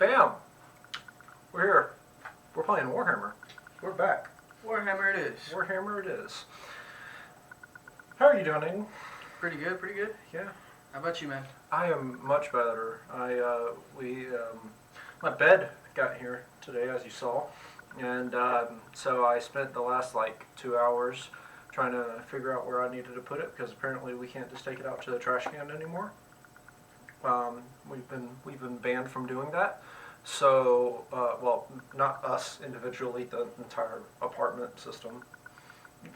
Bam! We're here. We're playing Warhammer. We're back. Warhammer it is. Warhammer it is. How are you doing, Aidan? Pretty good, pretty good. Yeah. How about you, man? I am much better. My bed got here today, as you saw, and so I spent the last 2 hours trying to figure out where I needed to put it, because apparently we can't just take it out to the trash can anymore. We've been banned from doing that. So, well, not us individually, the entire apartment system.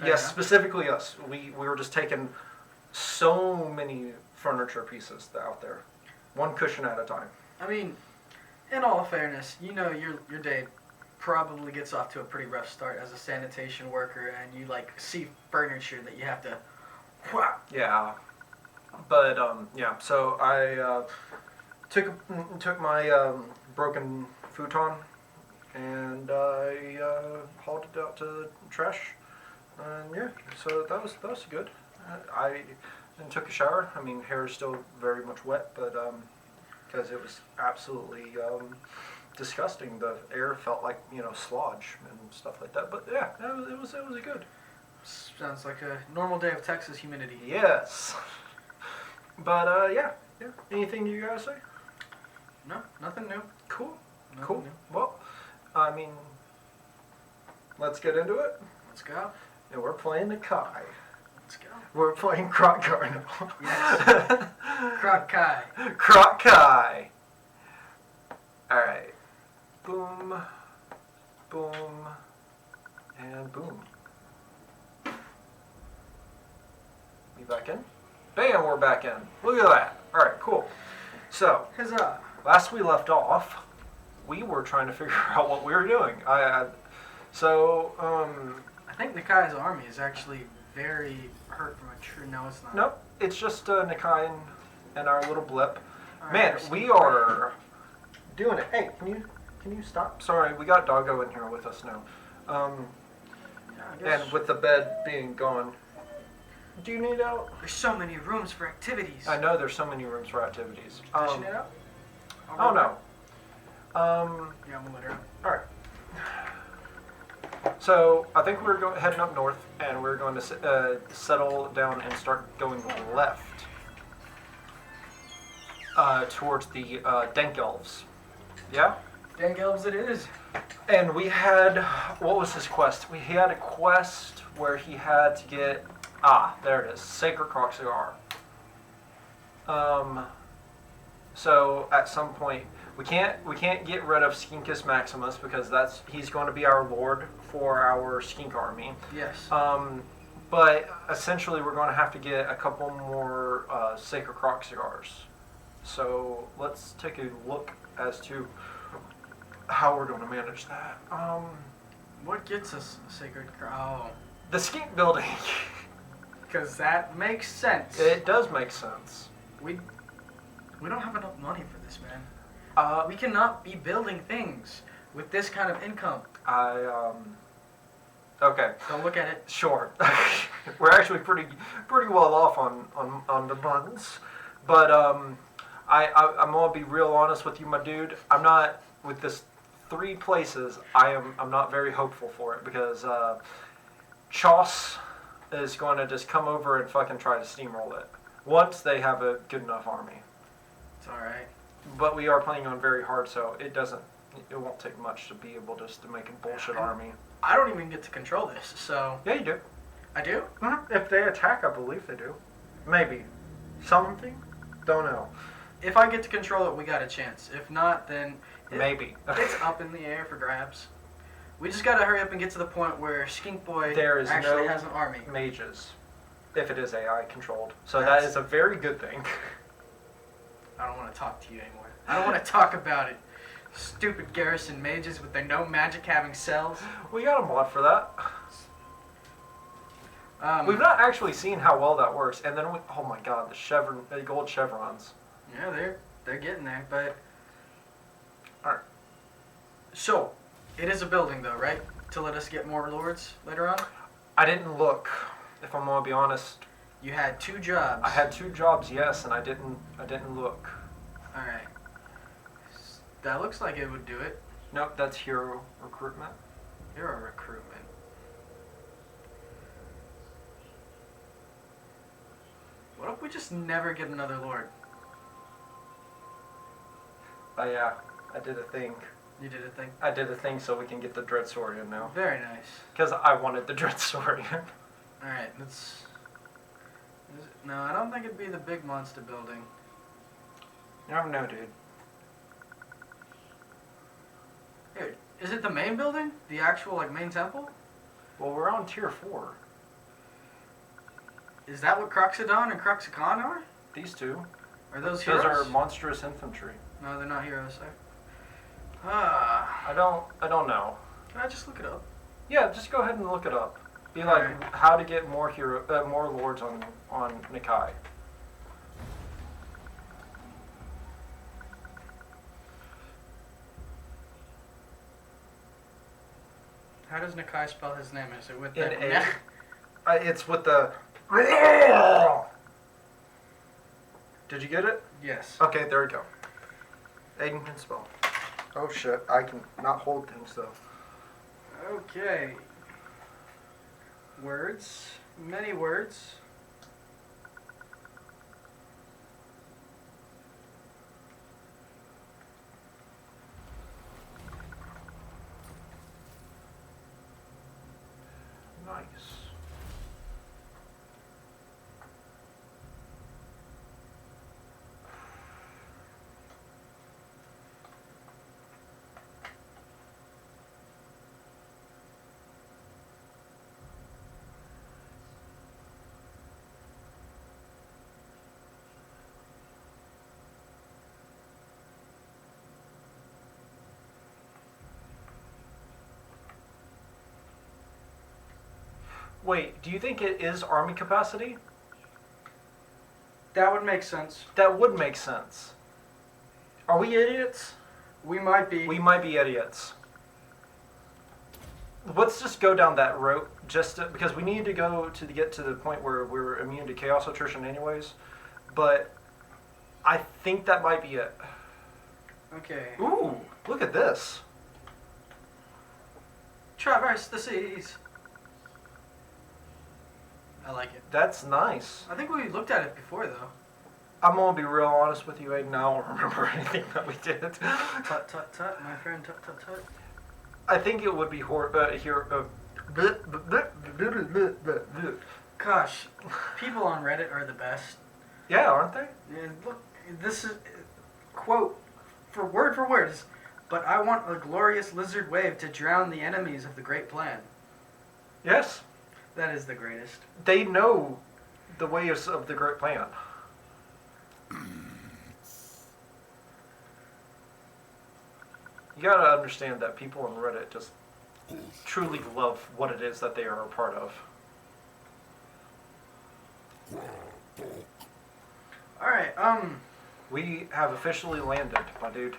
Yes, specifically us. We were just taking so many furniture pieces out there, one cushion at a time. I mean, in all fairness, you know your day probably gets off to a pretty rough start as a sanitation worker, and you see furniture that you have to. Yeah, but yeah. So I took my broken futon and I hauled it out to the trash, and yeah. So that was good. I then took a shower. I mean, hair is still very much wet, but because it was absolutely disgusting. The air felt like sludge and stuff like that. But yeah, it was good. Sounds like a normal day of Texas humidity. Yes. But yeah. Anything you guys say? No, nothing new. Cool. Nothing Cool. new. Well, I mean, let's get into it. Let's go. And we're playing the Kai. Let's go. We're playing Croc Kai now. Yes. Croc Kai. Croc Kai. Alright. Boom. Boom. And boom. You back in? Bam, we're back in. Look at that. Alright, cool. So, Huzzah. last we left off, we were trying to figure out what we were doing. I think Nikai's army is actually very hurt from a tree. No, it's not. Nope, it's just Nikai and our little blip. Right, Man, we are doing it. Hey, can you stop? Sorry, we got Doggo in here with us now. Yeah, and with the bed being gone. Do you need out? There's so many rooms for activities. I know there's so many rooms for activities. Does she need out? Oh no. Yeah, I'm gonna let her out. All right. So I think we're heading up north, and we're going to settle down and start going left towards the Dank Elves. Yeah? Dank Elves it is. And we had, what was his quest? He had a quest where he had to get, there it is, Sacred Croc Cigar. So at some point, we can't get rid of Skinks Maximus, because he's going to be our lord for our skink army. Yes. But essentially we're going to have to get a couple more Sacred Croc Cigars. So let's take a look as to how we're going to manage that. What gets us a Sacred Croc? Oh. The skink building. Because that makes sense. It does make sense. We don't have enough money for this, man. We cannot be building things with this kind of income. Okay. Don't look at it. Sure. We're actually pretty well off on the buns, but I'm gonna be real honest with you, my dude. I'm not with this 3 places. I'm not very hopeful for it, because Choss is going to just come over and fucking try to steamroll it once they have a good enough army. It's all right. But we are playing on very hard, so it won't take much to be able just to make a bullshit army. I don't even get to control this, so. Yeah, you do. I do? Mm-hmm. If they attack, I believe they do. Maybe. Something? Don't know. If I get to control it, we got a chance. If not, then maybe. It's up in the air for grabs. We just gotta hurry up and get to the point where Skink Boy actually has an army. Mages, if it is AI controlled. So that is a very good thing. I don't want to talk to you anymore. I don't want to talk about it. Stupid garrison mages with their no magic having cells. We got a mod for that. We've not actually seen how well that works, and then oh my god, the gold chevrons. Yeah, they're getting there, but all right. So, it is a building though, right? To let us get more lords later on. I didn't look, if I'm gonna be honest. You had 2 jobs. I had 2 jobs, yes, and I didn't look. All right. That looks like it would do it. Nope, that's hero recruitment. Hero recruitment. What if we just never get another lord? Oh yeah, I did a thing. You did a thing? I did a thing so we can get the Dreadsaurian now. Very nice. Because I wanted the Dreadsaurian. Alright, let's... No, I don't think it'd be the big monster building. No, dude. Here, is it the main building? The actual, like, main temple? Well, we're on tier 4. Is that what Croxodon and Croxicon are? These two. Are those heroes? Those are monstrous infantry. No, they're not heroes. I don't know. Can I just look it up? Yeah, just go ahead and look it up. Be like, Alright. how to get more more lords on Nikai. How does Nakai spell his name? Is it with In the A. mech? It's with the. Did you get it? Yes. Okay, there we go. Aidan can spell. Oh shit, I can not hold things though. Okay. Words. Many words. Nice. Wait, do you think it is army capacity? That would make sense. That would make sense. Are we idiots? We might be. We might be idiots. Let's just go down that route, because we need to go to get to the point where we're immune to chaos attrition anyways. But I think that might be it. Okay. Ooh, look at this. Traverse the seas. I like it. That's nice. I think we looked at it before, though. I'm gonna be real honest with you, Aidan. I don't remember anything that we did. Tut tut tut, my friend. Tut tut tut. I think it would be Gosh, people on Reddit are the best. Yeah, aren't they? Yeah, look, this is quote for word is, but I want a glorious lizard wave to drown the enemies of the great plan. Yes. That is the greatest. They know the ways of the great plan. You gotta understand that people on Reddit just truly love what it is that they are a part of. Alright, We have officially landed, my dude.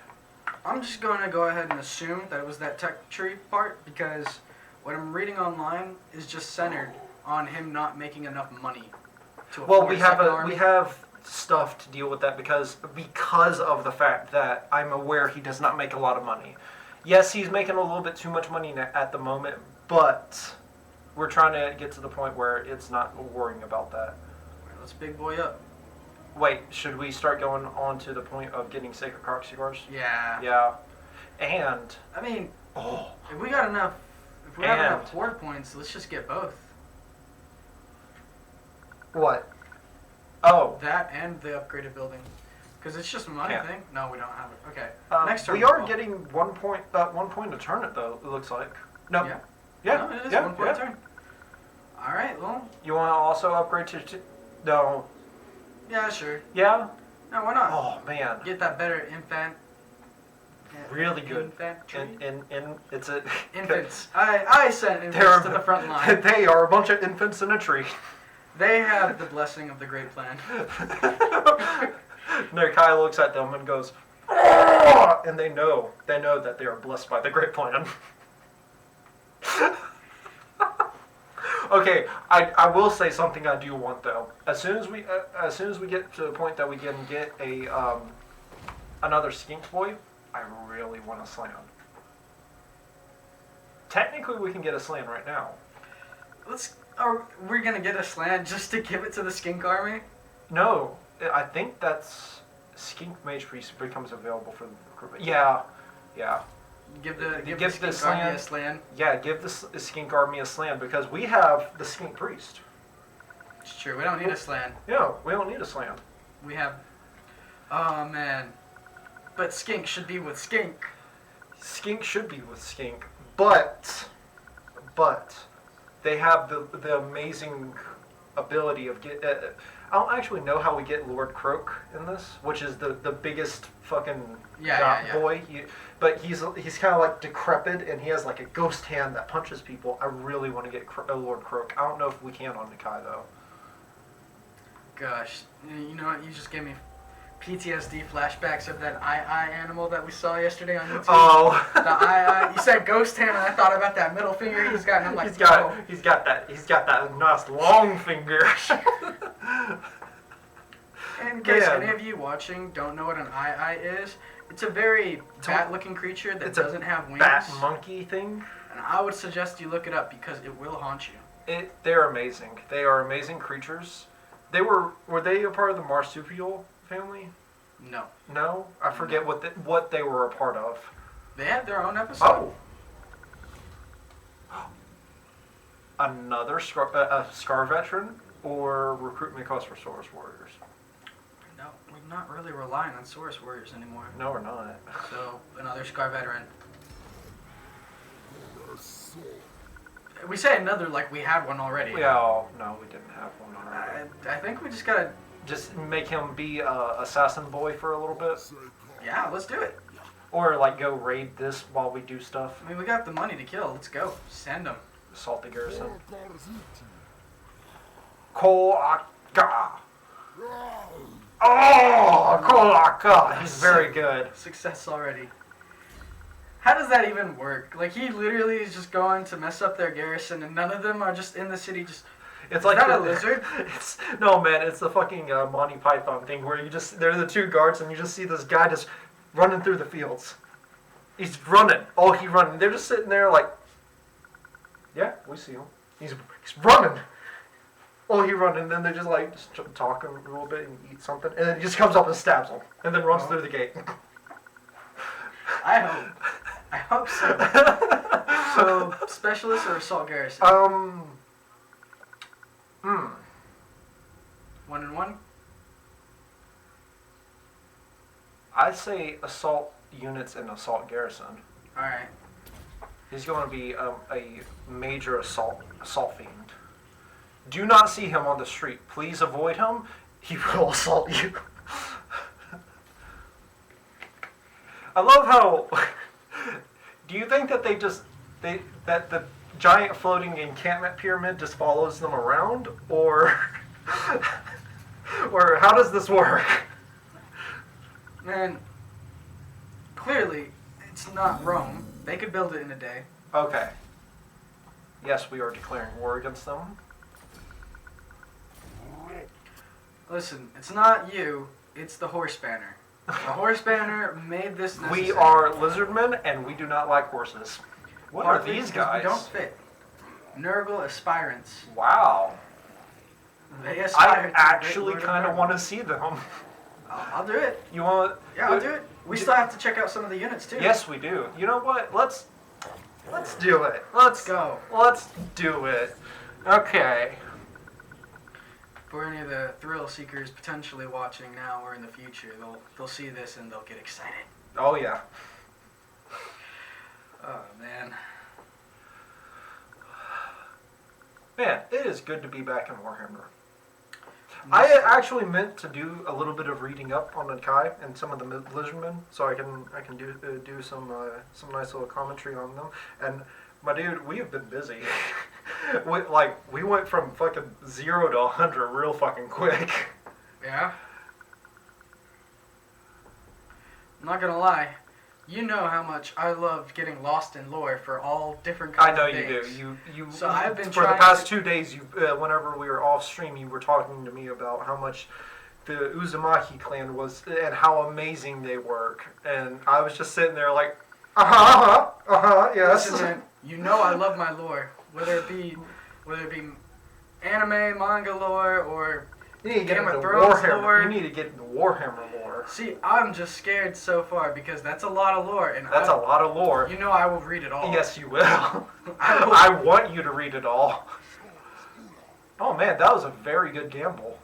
I'm just going to go ahead and assume that it was that tech tree part, because what I'm reading online is just centered on him not making enough money to afford Well, a second army. we have stuff to deal with that because of the fact that I'm aware he does not make a lot of money. Yes, he's making a little bit too much money at the moment, but we're trying to get to the point where it's not worrying about that. Alright, let's big boy up. Wait, should we start going on to the point of getting Sacred Croc cigars? Yeah. Yeah. And I mean, oh, if we have enough And- horde points, let's just get both. what? Oh, That and the upgraded building. Because it's just a money Yeah. thing. No, we don't have it. Okay. Next we turn. are getting 1 point a turn. It though it looks like. No. Yeah. Yeah. No, it is yeah, 1 point yeah. a turn. Alright, well. You want to also upgrade to? No. Yeah, sure. Yeah. No, why not? Oh man. Get that better infant. Really good. Infantry. It's a Infants. I sent They're- infants to the front line. They are a bunch of infants in a tree. They have the blessing of the great plan. No, Kai looks at them and goes, "Ah!" And they know that they are blessed by the great plan. Okay, I will say something I do want though. As soon as we get to the point that we can get a another Skinks boy, I really want a slan. Technically, we can get a slan right now. We're gonna get a slan just to give it to the Skink Army? No, I think that's Skink Mage Priest becomes available for the recruitment. Yeah. Give the the Skink Army a slan? Yeah, give the Skink Army a slan because we have the Skink Priest. It's true, we don't need a slan. Yeah, we don't need a slan. We have... Oh, man. But Skink should be with Skink. Skink should be with Skink, but they have the amazing ability of get. I don't actually know how we get Lord Croak in this, which is the biggest fucking boy. But he's kind of like decrepit, and he has like a ghost hand that punches people. I really want to get Lord Croak. I don't know if we can on Nakai though. Gosh, you know what? You just gave me PTSD flashbacks of that animal that we saw yesterday on YouTube. Oh. The you said ghost hand, and I thought about that middle finger he's got, and I'm like, he's got that nice long finger. In case any of you watching don't know what an is, it's a very bat-looking creature that doesn't have wings. Bat monkey thing. And I would suggest you look it up because it will haunt you. They're amazing. They are amazing creatures. Were they a part of the marsupial family? No. No? I forget what they were a part of. They had their own episode. Oh. Another Scar veteran or recruitment cost for Saurus warriors? No, we're not really relying on Saurus warriors anymore. No, we're not. So, another Scar veteran. We say another like we had one already. Yeah, no, we didn't have one already. I think we just gotta... Just make him be assassin boy for a little bit? Yeah, let's do it. Or like go raid this while we do stuff? I mean, we got the money to kill. Let's go. Send them. Assault the garrison. Kolaka! Oh, Kolaka! He's very good. Success already. How does that even work? Like, he literally is just going to mess up their garrison, and none of them are just in the city just... It's like a lizard? No, man, it's the fucking Monty Python thing where they're the two guards and you just see this guy just running through the fields. He's running. Oh, he's running. They're just sitting there like, yeah, we see him. He's running. Oh, he's running. And then they just talk a little bit and eat something. And then he just comes up and stabs him. And then runs through the gate. I hope so. So, specialist or assault garrison? 1 and 1? I'd say assault units and assault garrison. Alright. He's going to be a major assault fiend. Do not see him on the street. Please avoid him. He will assault you. I love how... Do you think that that the giant floating encampment pyramid just follows them around? Or... or how does this work? Man, clearly, it's not Rome. They could build it in a day. Okay. Yes, we are declaring war against them. Listen, it's not you, it's the horse banner. The horse banner made this necessary. We are lizardmen, and we do not like horses. What are these guys? We don't fit. Nurgle aspirants. Wow. They aspire I actually kind of want to see them. I'll do it. You want? Yeah, I'll do it. We still have to check out some of the units too. Yes, we do. You know what? Let's do it. Let's go. Let's do it. Okay. For any of the thrill seekers potentially watching now or in the future, they'll see this and they'll get excited. Oh yeah. Oh man. Man, it is good to be back in Warhammer. I actually meant to do a little bit of reading up on Nakai and some of the lizardmen, so I can do some nice little commentary on them. And my dude, we have been busy. we went from fucking 0 to 100 real fucking quick. Yeah. I'm not gonna lie. You know how much I love getting lost in lore for all different kinds of things. I know you do. You. So I've been for the past 2 days. Whenever we were off stream, you were talking to me about how much the Uzumaki clan was and how amazing they work, and I was just sitting there like, yes. Listen, man, you know I love my lore, whether it be anime, manga lore, or You need to get Game of into Thrones Warhammer. lore. You need to get into Warhammer lore. See, I'm just scared so far because that's a lot of lore, and That's a lot of lore. You know I will read it all. Yes, you will. I will. I want you to read it all. Oh man, that was a very good gamble.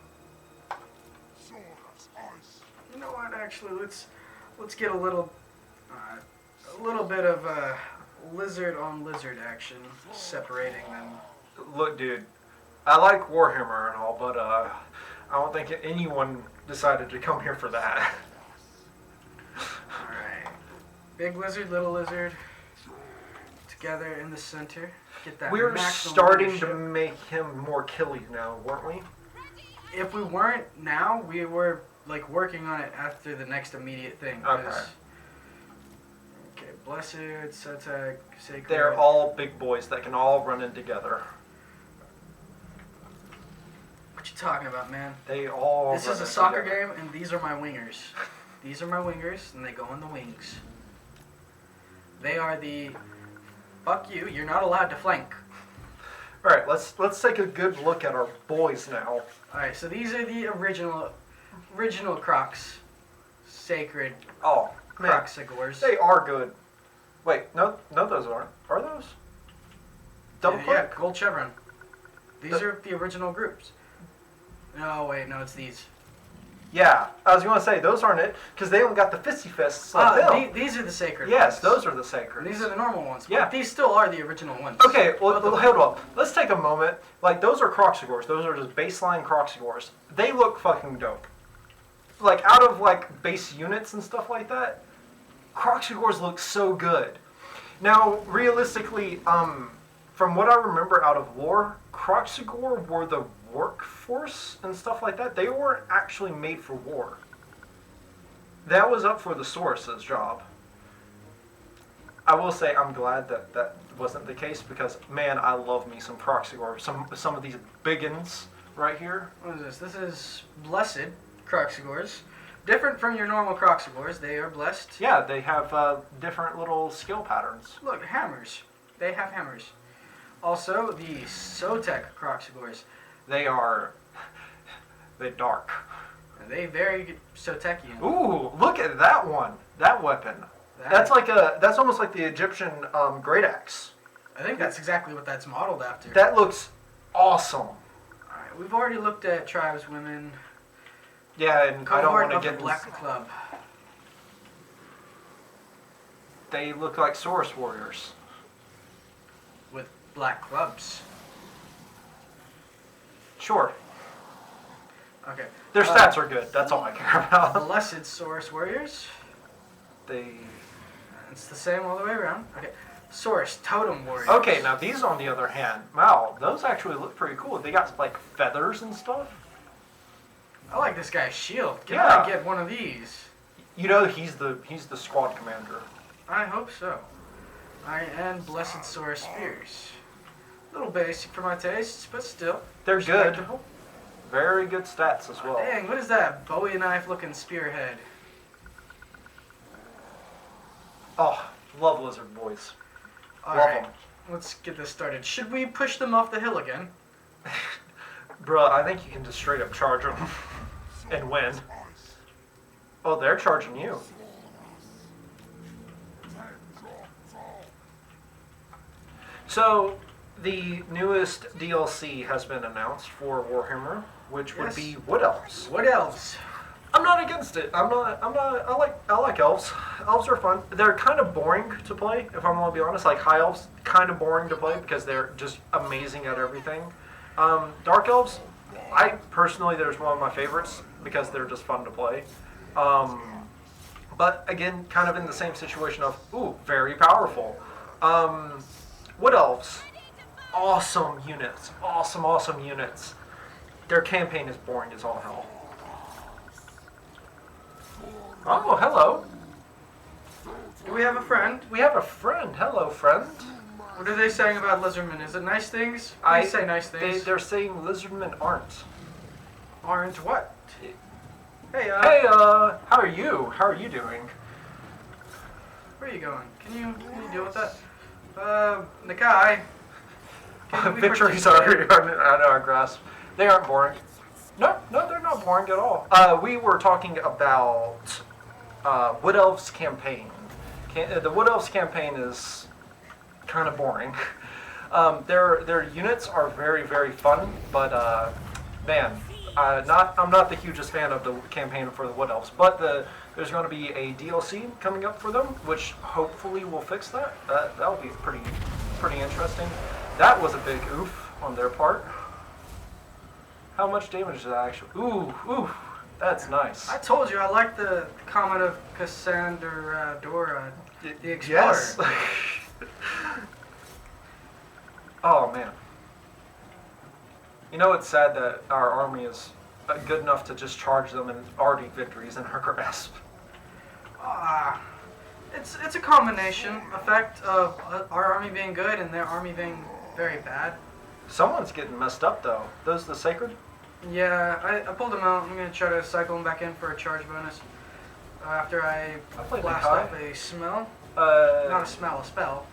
You know what? Actually, let's get a little bit of lizard on lizard action, separating them. Look, dude, I like Warhammer and all, but I don't think anyone decided to come here for that. All right, big lizard, little lizard, together in the center. Get that. We're maximum starting leadership. to make him more killy now, weren't we? If we weren't now, we were like working on it after the next immediate thing. 'Cause- Okay. Okay, blessed, Setek, sacred. They're all big boys that can all run in together. What you talking about, man? They all. This run is a in soccer together. game, and these are my wingers. These are my wingers, and they go in the wings. They are the. Fuck you! You're not allowed to flank. All right, let's take a good look at our boys now. All right, so these are the original Crocs, sacred Oh man, Croxigors. they are good. Wait, no, those aren't. Are those? Double Yeah, click. gold chevron. These are the original groups. No, wait, no, it's these. Yeah, I was gonna say those aren't it because they don't got the fisty fists like them. These are the sacred Yes, ones. those are the And sacred. these are the normal ones. Yeah. But these still are the original ones. Okay, well, Both of them. hold on. Let's take a moment. Like, those are Croxigors. Those are just baseline Croxigors. They look fucking dope. Like, out of, like, base units and stuff like that, Croxigors look so good. Now, realistically, from what I remember out of lore, Croxigor were the workforce and stuff like that. They weren't actually made for war. That was up for the Saurus's job. I will say I'm glad that wasn't the case because, man, I love me some Croxigor. Some of these biggins right here. What is this? This is blessed Croxigors. Different from your normal Croxigors. They are blessed. Yeah, they have different little skill patterns. Look, hammers. They have hammers. Also, the Sotek Croxigors. They're dark. They very Sotekian. Ooh, look at that one. That weapon. That's almost like the Egyptian great axe. I think that's exactly what that's modeled after. That looks awesome. Alright, we've already looked at tribeswomen. Yeah, and I don't Cohort want to of the get Black Club. They look like Saurus warriors. With black clubs. Sure. Okay. Their stats are good. That's all I care about. Blessed Saurus Warriors. They. It's the same all the way around. Okay. Saurus Totem Warriors. Okay, now these on the other hand, wow, those actually look pretty cool. They got like feathers and stuff. I like this guy's shield. Can Yeah. I get one of these? You know he's the squad commander. I hope so. And Blessed Saurus Spears. A little basic for my tastes, but still. They're good. respectable. Very good stats as well. Dang, what is that Bowie knife looking spearhead? Oh, love lizard boys. Love Alright, them. let's get this started. Should we push them off the hill again? Bruh, I think you can just straight up charge them and win. Oh, they're charging you. So, the newest DLC has been announced for Warhammer, which would Yes. be Wood Elves. What else? I'm not against it. I like elves. Elves are fun. They're kind of boring to play, if I'm gonna be honest. Like high elves, kind of boring to play because they're just amazing at everything. Dark elves, I personally, there's one of my favorites because they're just fun to play. But again, kind of in the same situation of, ooh, very powerful. Wood elves, awesome units. Awesome units. Their campaign is boring as all hell. Oh, hello. Do we have a friend? We have a friend. Hello, friend. What are they saying about lizardmen? Is it nice things? Please say nice things. They're saying lizardmen aren't. Aren't what? Hey, Hey, how are you? How are you doing? where are you going? Can you deal with that? Nakai. can we Victories participate? are at our grasp. They aren't boring. No, they're not boring at all. We were talking about Wood Elves campaign. The Wood Elves campaign is kind of boring. Their units are very, very fun, but man, I'm not the hugest fan of the campaign for the Wood Elves. But there's going to be a DLC coming up for them, which hopefully will fix that. That'll be pretty interesting. That was a big oof on their part. How much damage did that actually? Ooh, that's nice. I told you I like the comment of Cassandra Dora, the Explorer. Yes. Oh man. You know, it's sad that our army is good enough to just charge them and already victories in our grasp. It's a combination effect of our army being good and their army being very bad. Someone's getting messed up though. Those the sacred? Yeah, I pulled them out. I'm gonna try to cycle them back in for a charge bonus after I played blast Nakai. off a smell. Uh, Not a smell, a spell.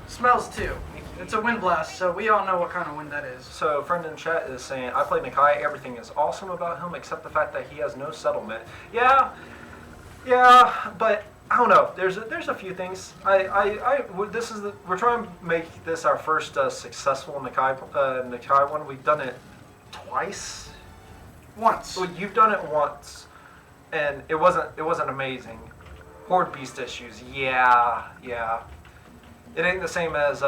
Smells too. It's a wind blast, so we all know what kind of wind that is. So, a friend in chat is saying, I played Nakai, everything is awesome about him except the fact that he has no settlement. Yeah, but I don't know. There's a few things. We're trying to make this our first successful Nakai one. We've done it twice. Once. Well, you've done it once, and it wasn't amazing. Horde beast issues, yeah. It ain't the same as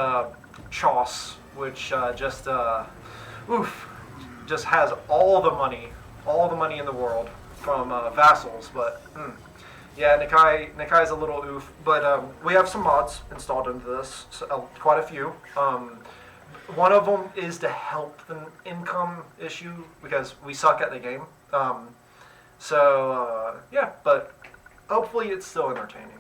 Choss, which just has all the money in the world from vassals. But yeah, Nakai's a little oof. But we have some mods installed into this, so, quite a few. One of them is to help the income issue because we suck at the game. Yeah, but hopefully it's still entertaining.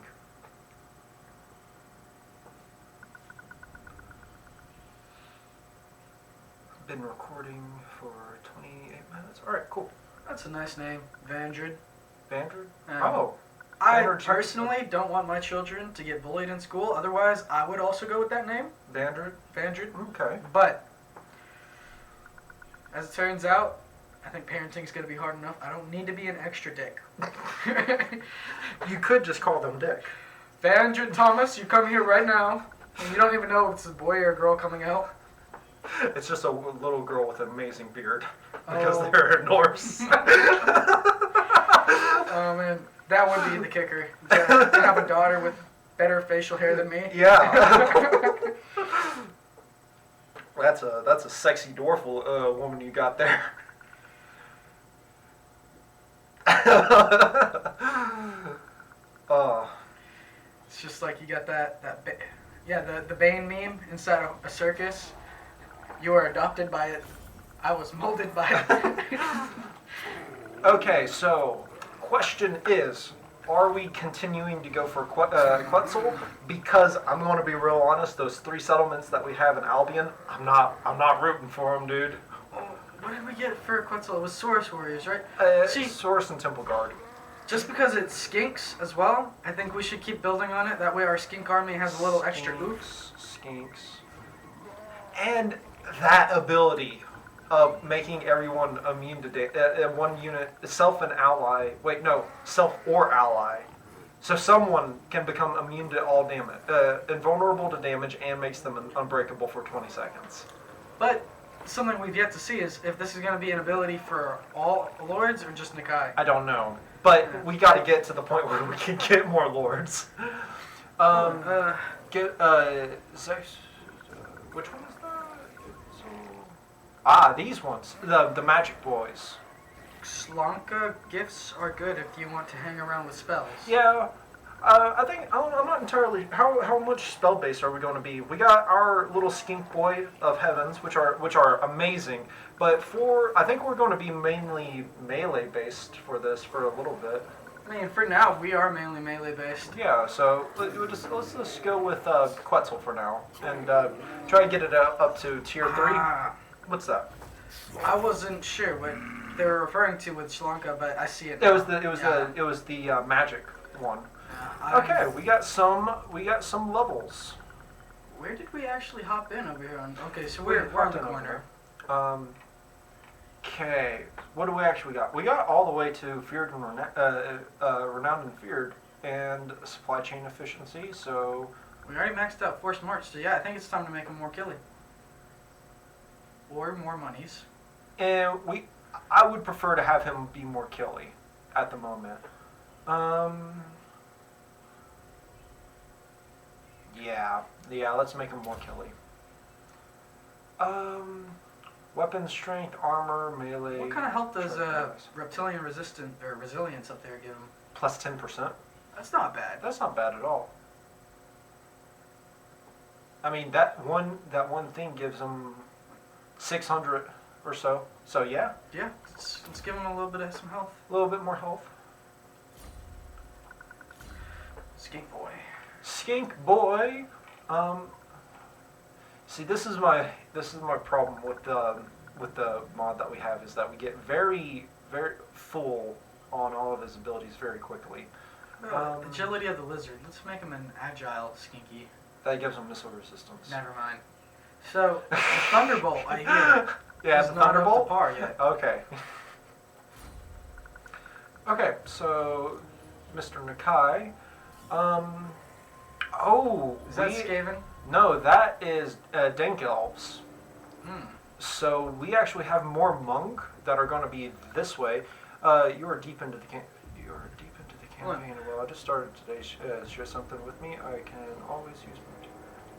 Been recording for 28 minutes. All right, cool. That's a nice name, Vandred. Vandred? Oh. I personally don't want my children to get bullied in school. Otherwise, I would also go with that name. Vandred? Vandred. Okay. But, as it turns out, I think parenting's going to be hard enough. I don't need to be an extra dick. You could just call them Dick. Vandred Thomas, you come here right now, and you don't even know if it's a boy or a girl coming out. It's just a little girl with an amazing beard because Oh. they're Norse. Oh, man. That would be the kicker. To have a daughter with better facial hair than me. Yeah. That's a sexy dwarf woman you got there. It's just like you got the Bane meme inside of a circus. You were adopted by it. I was molded by it. Okay, so question is, are we continuing to go for Quetzal? Because I'm going to be real honest, those 3 settlements that we have in Albion, I'm not rooting for them, dude. Oh, what did we get for Quetzal? It was Saurus Warriors, right? See, Saurus and Temple Guard. just because it's Skinks as well, I think we should keep building on it. That way our Skink army has a little extra oops. Skinks. And that ability of making everyone immune to one unit, self and ally. Wait, no, self or ally. So someone can become immune to all damage, invulnerable to damage, and makes them unbreakable for 20 seconds. But something we've yet to see is if this is going to be an ability for all lords or just Nakai. I don't know, but we got to get to the point where we can get more lords. Which one is that? These ones, the magic boys. Slanka gifts are good if you want to hang around with spells. Yeah, I'm not entirely. How much spell based are we going to be? We got our little skink boy of heavens, which are amazing. But I think we're going to be mainly melee based for this for a little bit. I mean, for now we are mainly melee based. Yeah, so let's just go with Quetzal for now and try to get it up to tier 3. What's that? I wasn't sure. they were referring to with Sri Lanka, but I see it. It now. was the magic one. Okay, we got some levels. Where did we actually hop in over here? Okay, so we're on the corner. Okay, what do we actually got? We got all the way to feared and renowned and feared, and supply chain efficiency. So we already maxed out forced march. So yeah, I think it's time to make him more killy. Or more monies. And I would prefer to have him be more killy at the moment. Yeah, let's make him more killy. Weapon strength, armor, melee. What kind of help does reptilian resilience up there give him? Plus 10%. That's not bad. That's not bad at all. I mean, that one thing gives him 600 or so. So yeah. Yeah, let's give him a little bit of some health. A little bit more health. Skink boy. Skink boy. See, this is my problem with the mod that we have, is that we get very, very full on all of his abilities very quickly. Agility of the lizard. Let's make him an agile skinky. That gives him missile resistance. Never mind. So the thunderbolt, I hear. Yeah, is the not thunderbolt. up to par yet. Okay. Okay, so Mr. Nakai. Is that Skaven? No, that is Dank Elves. Hmm. So we actually have more monk that are going to be this way. You are deep into the campaign. Well, I just started today. Share something with me. I can always use my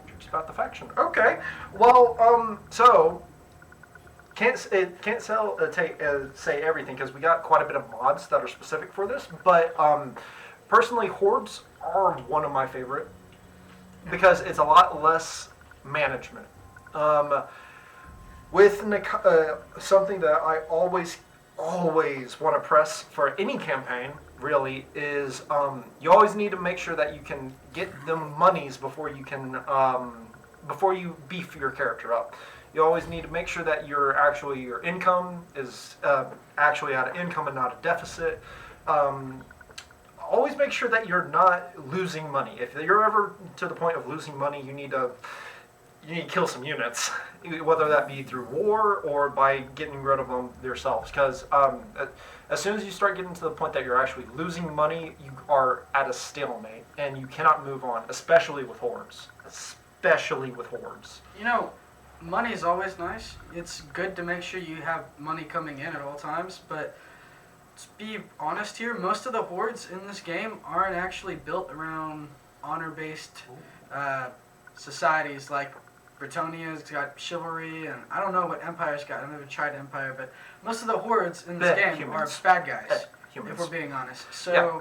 tricks about the faction. Okay. Well, so can't say everything because we got quite a bit of mods that are specific for this. But personally, hordes are one of my favorite because it's a lot less management. With something that I always want to press for any campaign really is you always need to make sure that you can get the monies before you can before you beef your character up. You always need to make sure that your income is actually at an income and not a deficit. Always make sure that you're not losing money. If you're ever to the point of losing money, you need to kill some units, whether that be through war or by getting rid of them yourselves. Because as soon as you start getting to the point that you're actually losing money, you are at a stalemate and you cannot move on, especially with hordes. You know, money is always nice. It's good to make sure you have money coming in at all times, but let's be honest here, most of the hordes in this game aren't actually built around honor-based societies. Like Britonia's got chivalry, and I don't know what Empire's got. I've never tried Empire, but most of the hordes in this game are bad guys, if we're being honest. So yeah.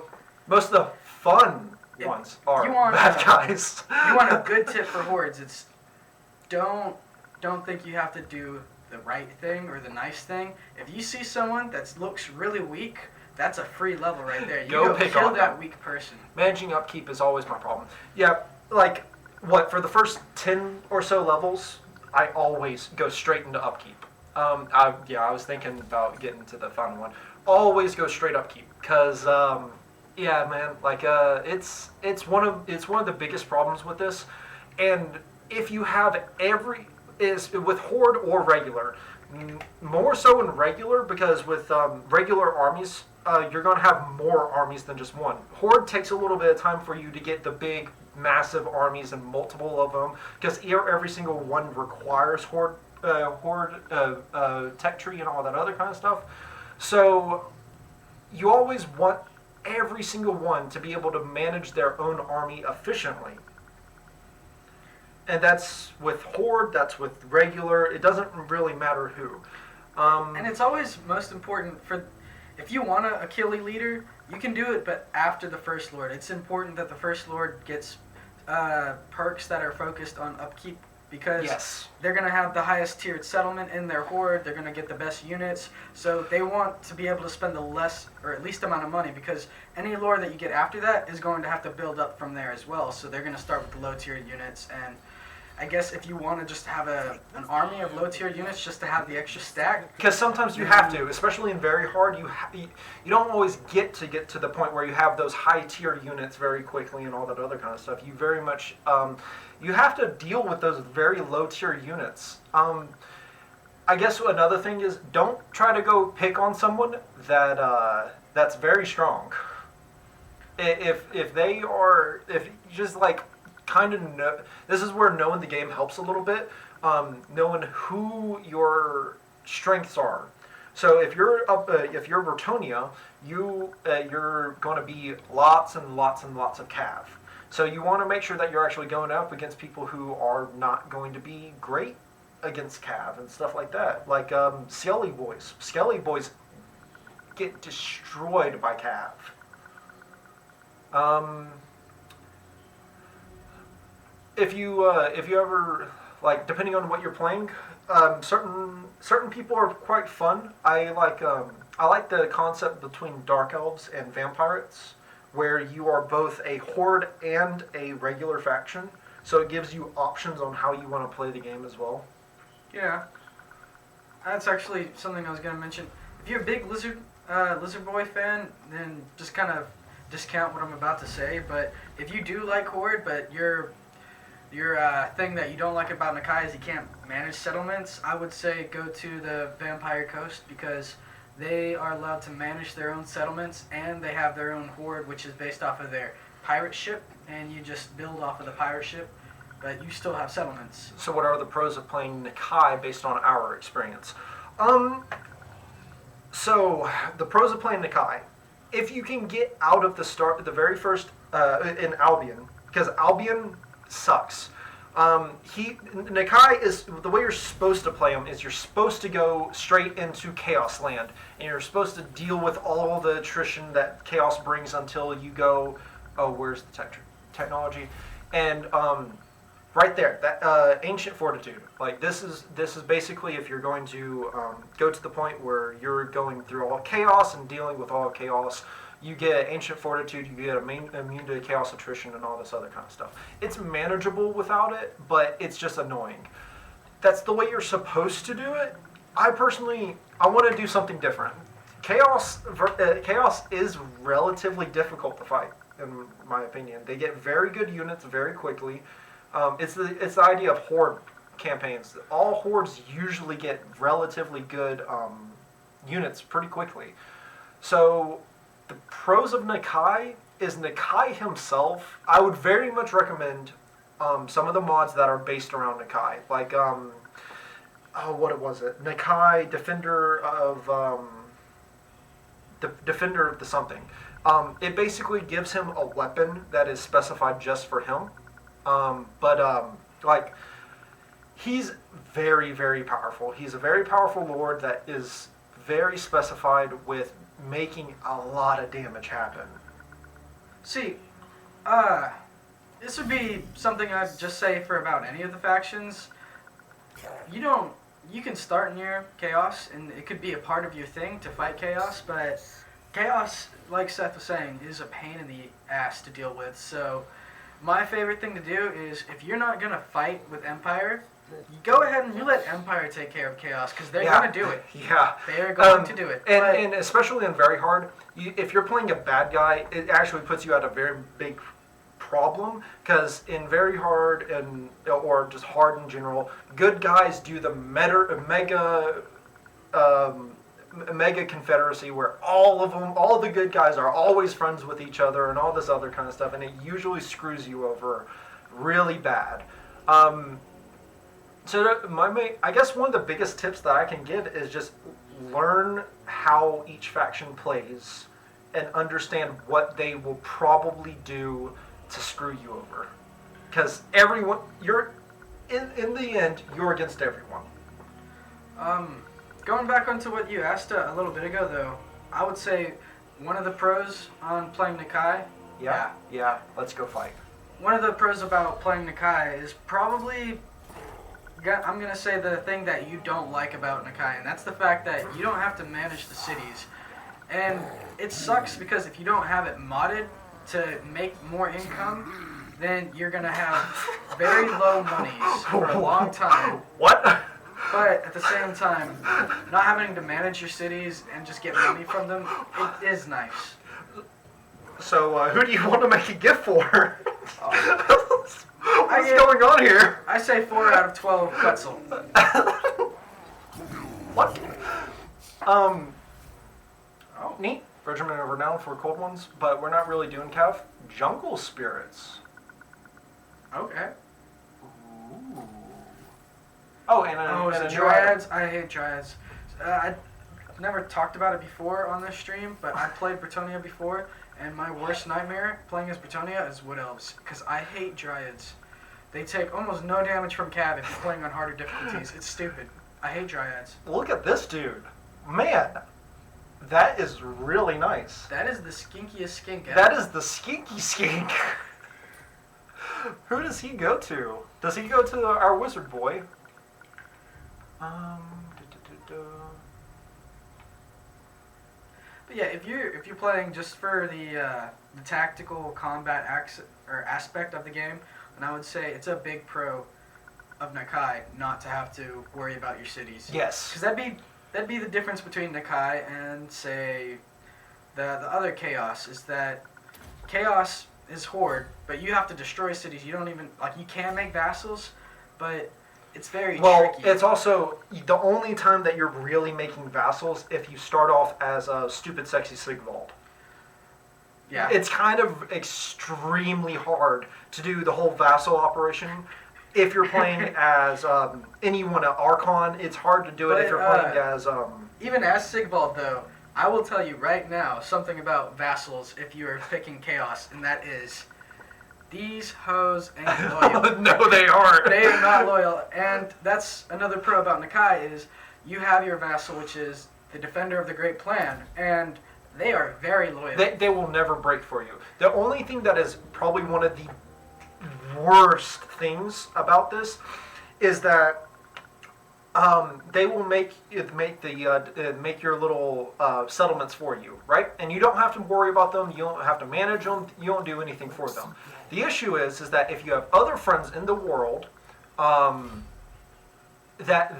Most of the fun ones are bad guys. You want a good tip for hordes, it's don't think you have to do the right thing or the nice thing. If you see someone that looks really weak, that's a free level right there. You go kill that weak person. Managing upkeep is always my problem. Yeah, like for the first 10 or so levels, I always go straight into upkeep. I was thinking about getting to the final one. Always go straight upkeep, because it's one of the biggest problems with this. And if you have with horde or regular, more so in regular, because with regular armies, you're going to have more armies than just one. Horde takes a little bit of time for you to get the big, massive armies and multiple of them, because every single one requires horde tech tree and all that other kind of stuff. So you always want every single one to be able to manage their own army efficiently. And that's with horde, that's with regular. It doesn't really matter who. And it's always most important if you want a killy leader, you can do it, but after the First Lord. It's important that the First Lord gets perks that are focused on upkeep, because they're going to have the highest tiered settlement in their horde. They're going to get the best units, so they want to be able to spend the least amount of money, because any lore that you get after that is going to have to build up from there as well. So they're going to start with the low tiered units, and I guess if you want to just have an army of low tier units just to have the extra stack. Because sometimes you have to, especially in very hard. You don't always get to the point where you have those high tier units very quickly and all that other kind of stuff. You very much you have to deal with those very low tier units. I guess another thing is don't try to go pick on someone that's very strong. If you just like kind of know, this is where knowing the game helps a little bit. Knowing who your strengths are. So if you're Bertonia, you're going to be lots and lots and lots of cav. So you want to make sure that you're actually going up against people who are not going to be great against cav and stuff like that. Like Skelly boys. Skelly boys get destroyed by cav. If you ever, like, depending on what you're playing, certain people are quite fun. I like the concept between dark elves and vampires, where you are both a horde and a regular faction. So it gives you options on how you want to play the game as well. Yeah, that's actually something I was gonna mention. If you're a big Lizard Boy fan, then just kind of discount what I'm about to say. But if you do like horde, but your thing that you don't like about Nakai is you can't manage settlements, I would say go to the Vampire Coast, because they are allowed to manage their own settlements, and they have their own horde, which is based off of their pirate ship, and you just build off of the pirate ship, but you still have settlements. So what are the pros of playing Nakai based on our experience? So the pros of playing Nakai, if you can get out of the very first in Albion, because Albion sucks. Nakai is, the way you're supposed to play him is you're supposed to go straight into Chaos Land, and you're supposed to deal with all the attrition that Chaos brings until you go, oh, where's the technology? And right there, that Ancient Fortitude. Like this is basically if you're going to go to the point where you're going through all Chaos and dealing with all Chaos. You get Ancient Fortitude, you get immune to Chaos Attrition and all this other kind of stuff. It's manageable without it, but it's just annoying. That's the way you're supposed to do it. I want to do something different. Chaos is relatively difficult to fight, in my opinion. They get very good units very quickly. It's the idea of horde campaigns. All hordes usually get relatively good units pretty quickly. So the pros of Nakai is Nakai himself. I would very much recommend some of the mods that are based around Nakai. Like, what was it? Nakai, Defender of the something. It basically gives him a weapon that is specified just for him. Like, he's very, very powerful. He's a very powerful lord that is very specified with making a lot of damage happen. See, this would be something I'd just say for about any of the factions. You can start near Chaos, and it could be a part of your thing to fight Chaos, but Chaos, like Seth was saying, is a pain in the ass to deal with. So my favorite thing to do is, if you're not going to fight with Empire, you go ahead and you let Empire take care of Chaos, because they're going to do it. Yeah. They are going to do it. And especially in very hard, if you're playing a bad guy, it actually puts you at a very big problem, because in very hard, or just hard in general, good guys do the mega confederacy where all the good guys are always friends with each other and all this other kind of stuff, and it usually screws you over really bad. So I guess one of the biggest tips that I can give is just learn how each faction plays and understand what they will probably do to screw you over. Because everyone, in the end, you're against everyone. Going back onto what you asked a little bit ago, though, I would say one of the pros on playing Nakai. Yeah, let's go fight. One of the pros about playing Nakai is probably, I'm going to say, the thing that you don't like about Nakai, and that's the fact that you don't have to manage the cities. And it sucks because if you don't have it modded to make more income, then you're gonna have very low monies for a long time. What? But at the same time, not having to manage your cities and just get money from them, it is nice. So, who do you want to make a gift for? What's I going on here? I say 4 out of 12 Quetzal. What? Neat. Regiment of Renown for cold ones, but we're not really doing Cav. Jungle Spirits. Okay. Ooh. Oh, and is a it new Dryads? item. I hate Dryads. I never talked about it before on this stream, but I played Bretonia before, and my worst nightmare playing as Bretonia is Wood Elves, because I hate Dryads. They take almost no damage from Cav if you're playing on harder difficulties. It's stupid. I hate Dryads. Look at this dude. Man, that is really nice. That is the skinkiest skink ever. That is the skinky skink. Who does he go to? Does he go to our wizard boy? But yeah, if you're playing just for the tactical combat aspect of the game, then I would say it's a big pro of Nakai not to have to worry about your cities. Yes. Because that'd be the difference between Nakai and say the other Chaos is that Chaos is Horde, but you have to destroy cities. You don't even you can make vassals, but it's very tricky. It's also the only time that you're really making vassals if you start off as a stupid, sexy Sigvald. Yeah. It's kind of extremely hard to do the whole vassal operation. If you're playing as anyone at Archon, it's hard to do it if you're playing as... Even as Sigvald, though, I will tell you right now something about vassals if you are picking Chaos, and that is... These hoes ain't loyal. No, they aren't. They are not loyal. And that's another pro about Nakai is you have your vassal, which is the defender of the Great Plan, and they are very loyal. They will never break for you. The only thing that is probably one of the worst things about this is that they will make your little settlements for you, right? And you don't have to worry about them. You don't have to manage them. You don't do anything for them. The issue is that if you have other friends in the world, that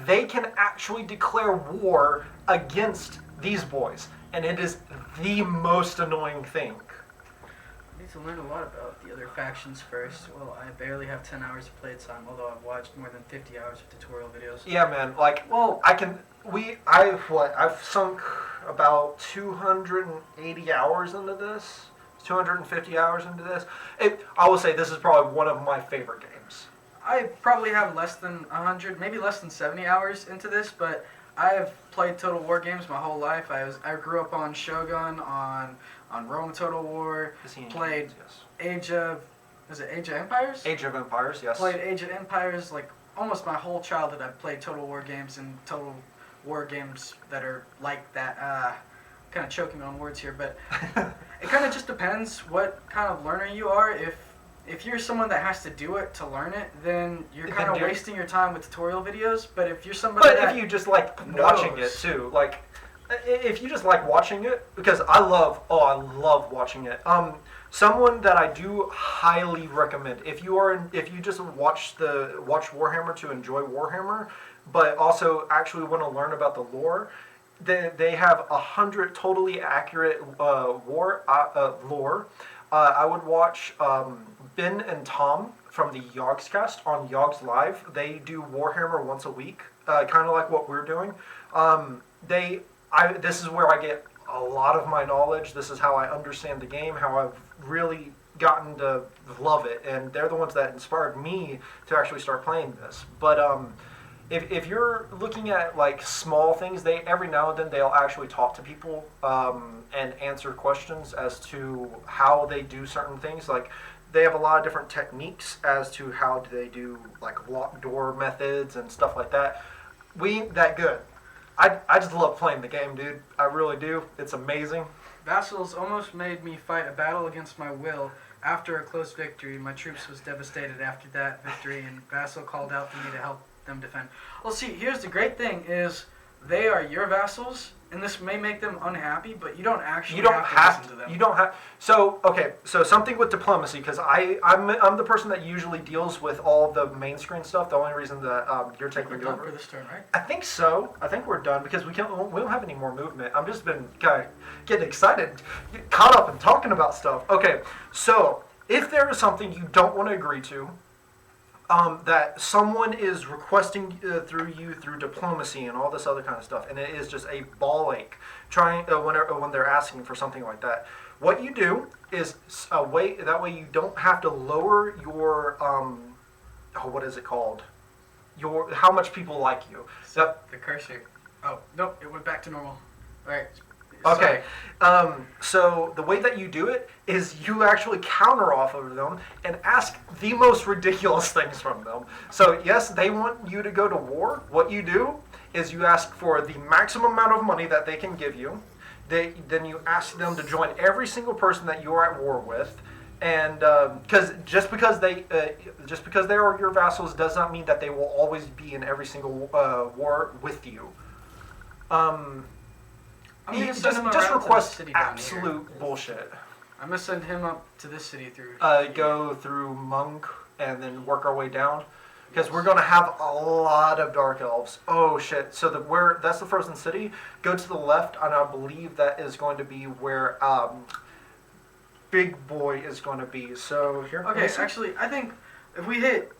they can actually declare war against these boys, and it is the most annoying thing. I need to learn a lot about the other factions first. Well, I barely have 10 hours of play time, although I've watched more than 50 hours of tutorial videos. Yeah, man. I've sunk about 280 hours into this. 250 hours into this. I will say this is probably one of my favorite games. I probably have less than 100, maybe less than 70 hours into this, but I've played Total War games my whole life. I grew up on Shogun, on Rome Total War, played Age of Empires? Age of Empires, yes. Played Age of Empires, almost my whole childhood I've played Total War games and Total War games that are like that. Kind of choking on words here, but it kind of just depends what kind of learner you are. If you're someone that has to do it to learn it, then you're kind of wasting your time with tutorial videos. But if you're somebody if you just like watching it too, if you just like watching it, because I love watching it. Someone that I do highly recommend if you just watch Warhammer to enjoy Warhammer, but also actually want to learn about the lore. They have 100 totally accurate lore. I would watch Ben and Tom from the Yogscast on Yogs Live. They do Warhammer once a week, kind of like what we're doing. This is where I get a lot of my knowledge. This is how I understand the game, how I've really gotten to love it, and they're the ones that inspired me to actually start playing this. But if you're looking at small things, every now and then they'll actually talk to people and answer questions as to how they do certain things. They have a lot of different techniques as to how do they do locked door methods and stuff like that. We ain't that good. I just love playing the game, dude. I really do. It's amazing. Vassals almost made me fight a battle against my will. After a close victory, my troops was devastated after that victory, and Vassal called out for me to help them defend. Well, see, here's the great thing is they are your vassals, and this may make them unhappy, but you don't actually You don't have to listen to them. You don't have. So okay. So something with diplomacy, because I'm the person that usually deals with all the main screen stuff. The only reason that you're taking We're it done over. for this turn, right? I think so. I think we're done because we don't have any more movement. I've just been kind of getting excited, get caught up in talking about stuff. Okay. So if there is something you don't want to agree to, that someone is requesting through diplomacy and all this other kind of stuff, and it is just a ball ache trying when they're asking for something like that. What you do is that way you don't have to lower your what is it called? Your how much people like you. So the cursor. Oh no, it went back to normal. All right. Okay, so the way that you do it is you actually counter off of them and ask the most ridiculous things from them. So yes, they want you to go to war. What you do is you ask for the maximum amount of money that they can give you. Then you ask them to join every single person that you're at war with. And because just because they are your vassals does not mean that they will always be in every single war with you. I'm gonna Just send him just around to request this city down absolute here. bullshit. I'm gonna send him up to this city through. Go through Monk and then work our way down, because we're gonna have a lot of dark elves. Oh shit! So that's the frozen city. Go to the left, and I believe that is going to be where Big Boy is going to be. So here. Okay, actually, I think if we hit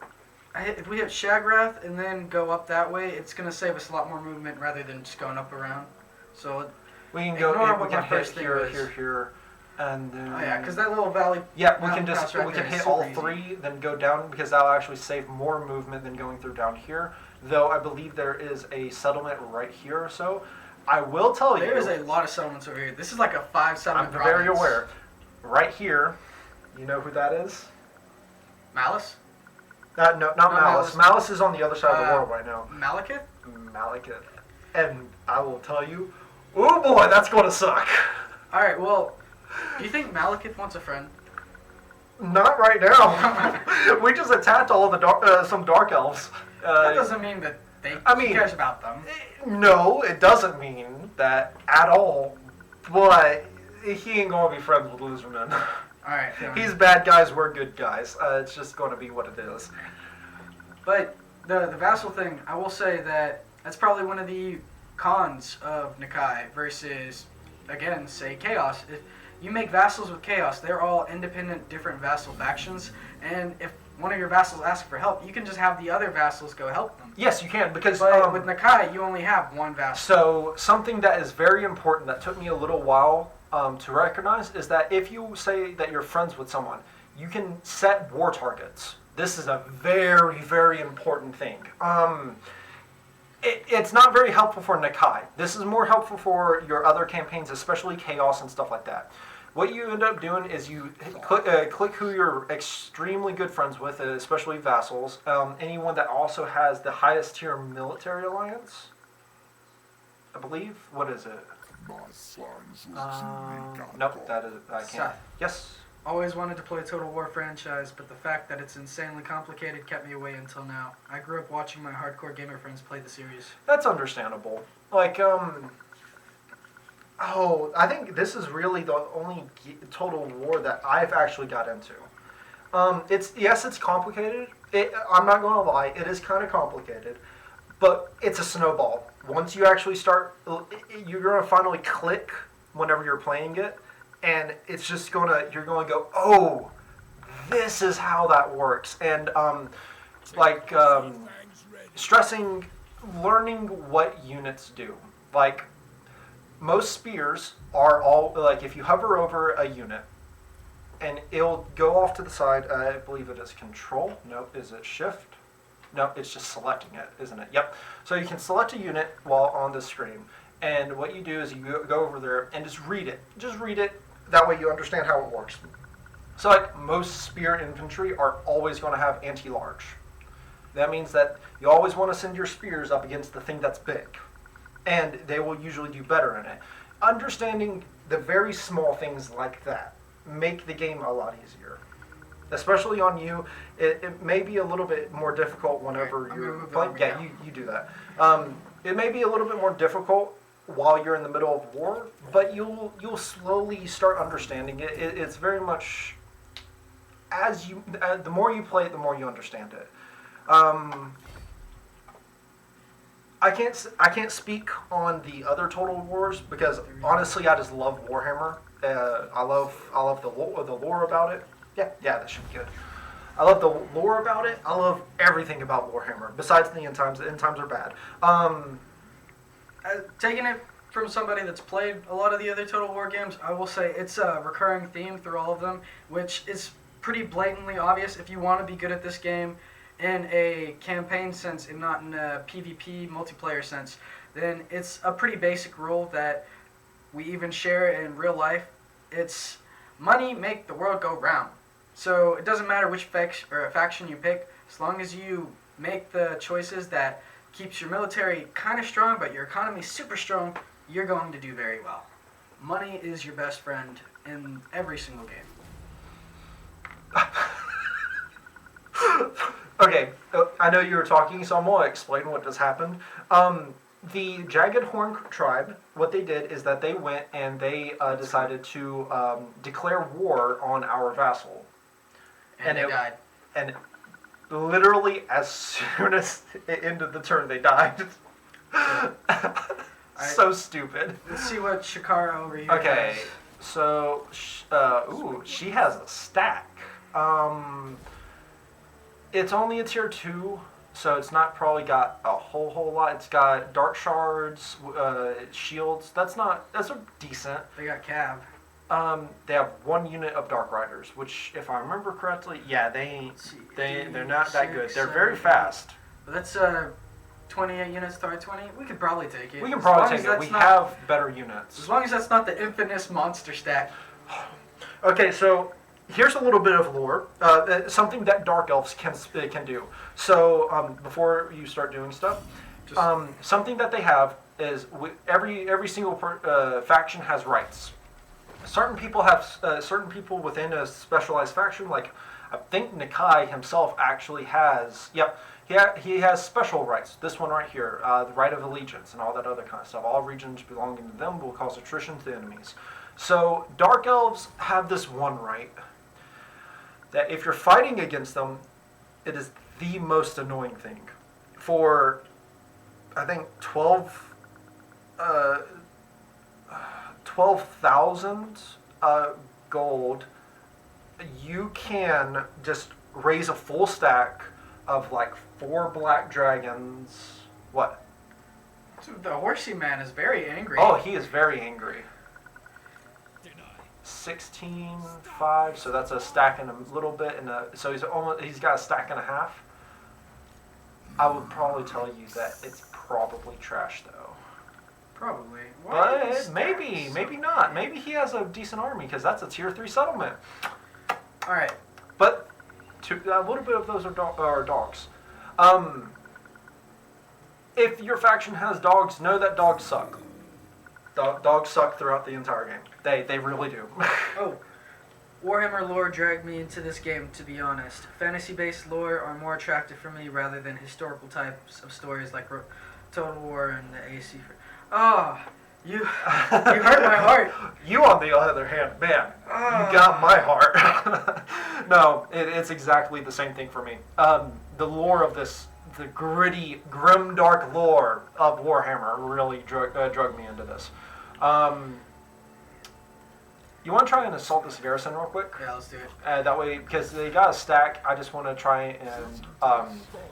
Shagrath and then go up that way, it's gonna save us a lot more movement rather than just going up around. So we can go. ignore We what can my hit first thing here, was. here, and then. Oh yeah, because that little valley. Yeah, we mountain can pass right we can there is hit super all easy. three, then go down, because that'll actually save more movement than going through down here. Though I believe there is a settlement right here or so. I will tell you. There is a lot of settlements over here. This is like a 5-7 I'm province. very aware. Right here, you know who that is? Malice? No, not Malice. Malice. Malice is on the other side of the world right now. Malekith? Malekith. And I will tell you, oh boy, that's going to suck. Alright, well, do you think Malekith wants a friend? Not right now. We just attacked all of the some dark elves. That doesn't mean that he cares about them. No, it doesn't mean that at all. But he ain't going to be friends with Loserman. Alright. He's bad guys, we're good guys. It's just going to be what it is. But the vassal thing, I will say that that's probably one of the cons of Nakai versus, again, say Chaos. If you make vassals with Chaos, they're all independent, different vassal factions, and if one of your vassals asks for help, you can just have the other vassals go help them. Yes, you can, because But with Nakai, you only have one vassal. So something that is very important that took me a little while to recognize is that if you say that you're friends with someone, you can set war targets. This is a very, very important thing. It's not very helpful for Nakai. This is more helpful for your other campaigns, especially Chaos and stuff like that. What you end up doing is you click who you're extremely good friends with, especially vassals. Anyone that also has the highest tier military alliance, I believe. What is it? Nope, that is I can't. Seth. Yes. Always wanted to play Total War franchise, but the fact that it's insanely complicated kept me away until now. I grew up watching my hardcore gamer friends play the series. That's understandable. Like, I think this is really the only Total War that I've actually got into. It's complicated. I'm not going to lie, it is kind of complicated, but it's a snowball. Once you actually start, you're going to finally click whenever you're playing it, and it's just you're going to go, oh, this is how that works. And stressing, learning what units do. Like, most spears are all, like, if you hover over a unit, and it'll go off to the side, I believe it is control. Nope, is it shift? No, it's just selecting it, isn't it? Yep. So you can select a unit while on the screen. And what you do is you go over there and just read it. Just read it. That way you understand how it works. So like most spear infantry are always going to have anti-large. That means that you always want to send your spears up against the thing that's big. And they will usually do better in it. Understanding the very small things like that make the game a lot easier. Especially on you, it may be a little bit more difficult whenever you're playing. Yeah, you do that. It may be a little bit more difficult while you're in the middle of war, but you'll slowly start understanding it. It's very much the more you play it, the more you understand it. I can't speak on the other Total Wars because honestly, I just love Warhammer. I love the lore about it. Yeah, that should be good. I love the lore about it. I love everything about Warhammer besides the end times. The end times are bad. Taking it from somebody that's played a lot of the other Total War games, I will say it's a recurring theme through all of them, which is pretty blatantly obvious. If you want to be good at this game in a campaign sense and not in a PvP multiplayer sense, then it's a pretty basic rule that we even share in real life. It's money make the world go round. So it doesn't matter which faction you pick, as long as you make the choices that keeps your military kind of strong, but your economy super strong, you're going to do very well. Money is your best friend in every single game. Okay, I know you were talking, so I'm going to explain what just happened. The Jagged Horn tribe, what they did is that they went and they decided to declare war on our vassal. And they died. And literally as soon as it ended the turn, they died. So stupid. Let's see what Shakara over here Okay, has. so, she has a stack. It's only a tier 2, so it's not probably got a whole lot. It's got dark shards, shields. That's a decent. They got Cav. They have 1 unit of Dark Riders, which, if I remember correctly, they're not that good. They're very fast. But that's 28 units to 20. We could probably take it. We can probably take it. We have better units. As long as that's not the infamous monster stack. Okay, so here's a little bit of lore. Something that Dark Elves can do. So before you start doing stuff, something that they have is every single faction has rights. Certain people within a specialized faction, like I think Nikai himself actually has. Yep, he has special rights. This one right here, the right of allegiance and all that other kind of stuff. All regions belonging to them will cause attrition to enemies. So Dark Elves have this one right that if you're fighting against them, it is the most annoying thing. For I think 12,000 gold, you can just raise a full stack of like 4 black dragons. What? The horsey man is very angry. Oh, he is very angry. 16,500, so that's a stack and a little bit, so he's got a stack and a half. I would probably tell you that it's probably trash though. Probably. But maybe not. Maybe he has a decent army because that's a tier 3 settlement. All right. But a little bit of those are dogs. If your faction has dogs, know that dogs suck. Dogs suck throughout the entire game. They really do. Oh, Warhammer lore dragged me into this game, to be honest. Fantasy-based lore are more attractive for me rather than historical types of stories like Total War and the AC. Oh, you hurt my heart. You, on the other hand, man, you got my heart. No, it's exactly the same thing for me. The lore of this, the gritty, grim-dark lore of Warhammer really drug me into this. You want to try and assault this garrison real quick? Yeah, let's do it. That way, because they got a stack, I just want to try and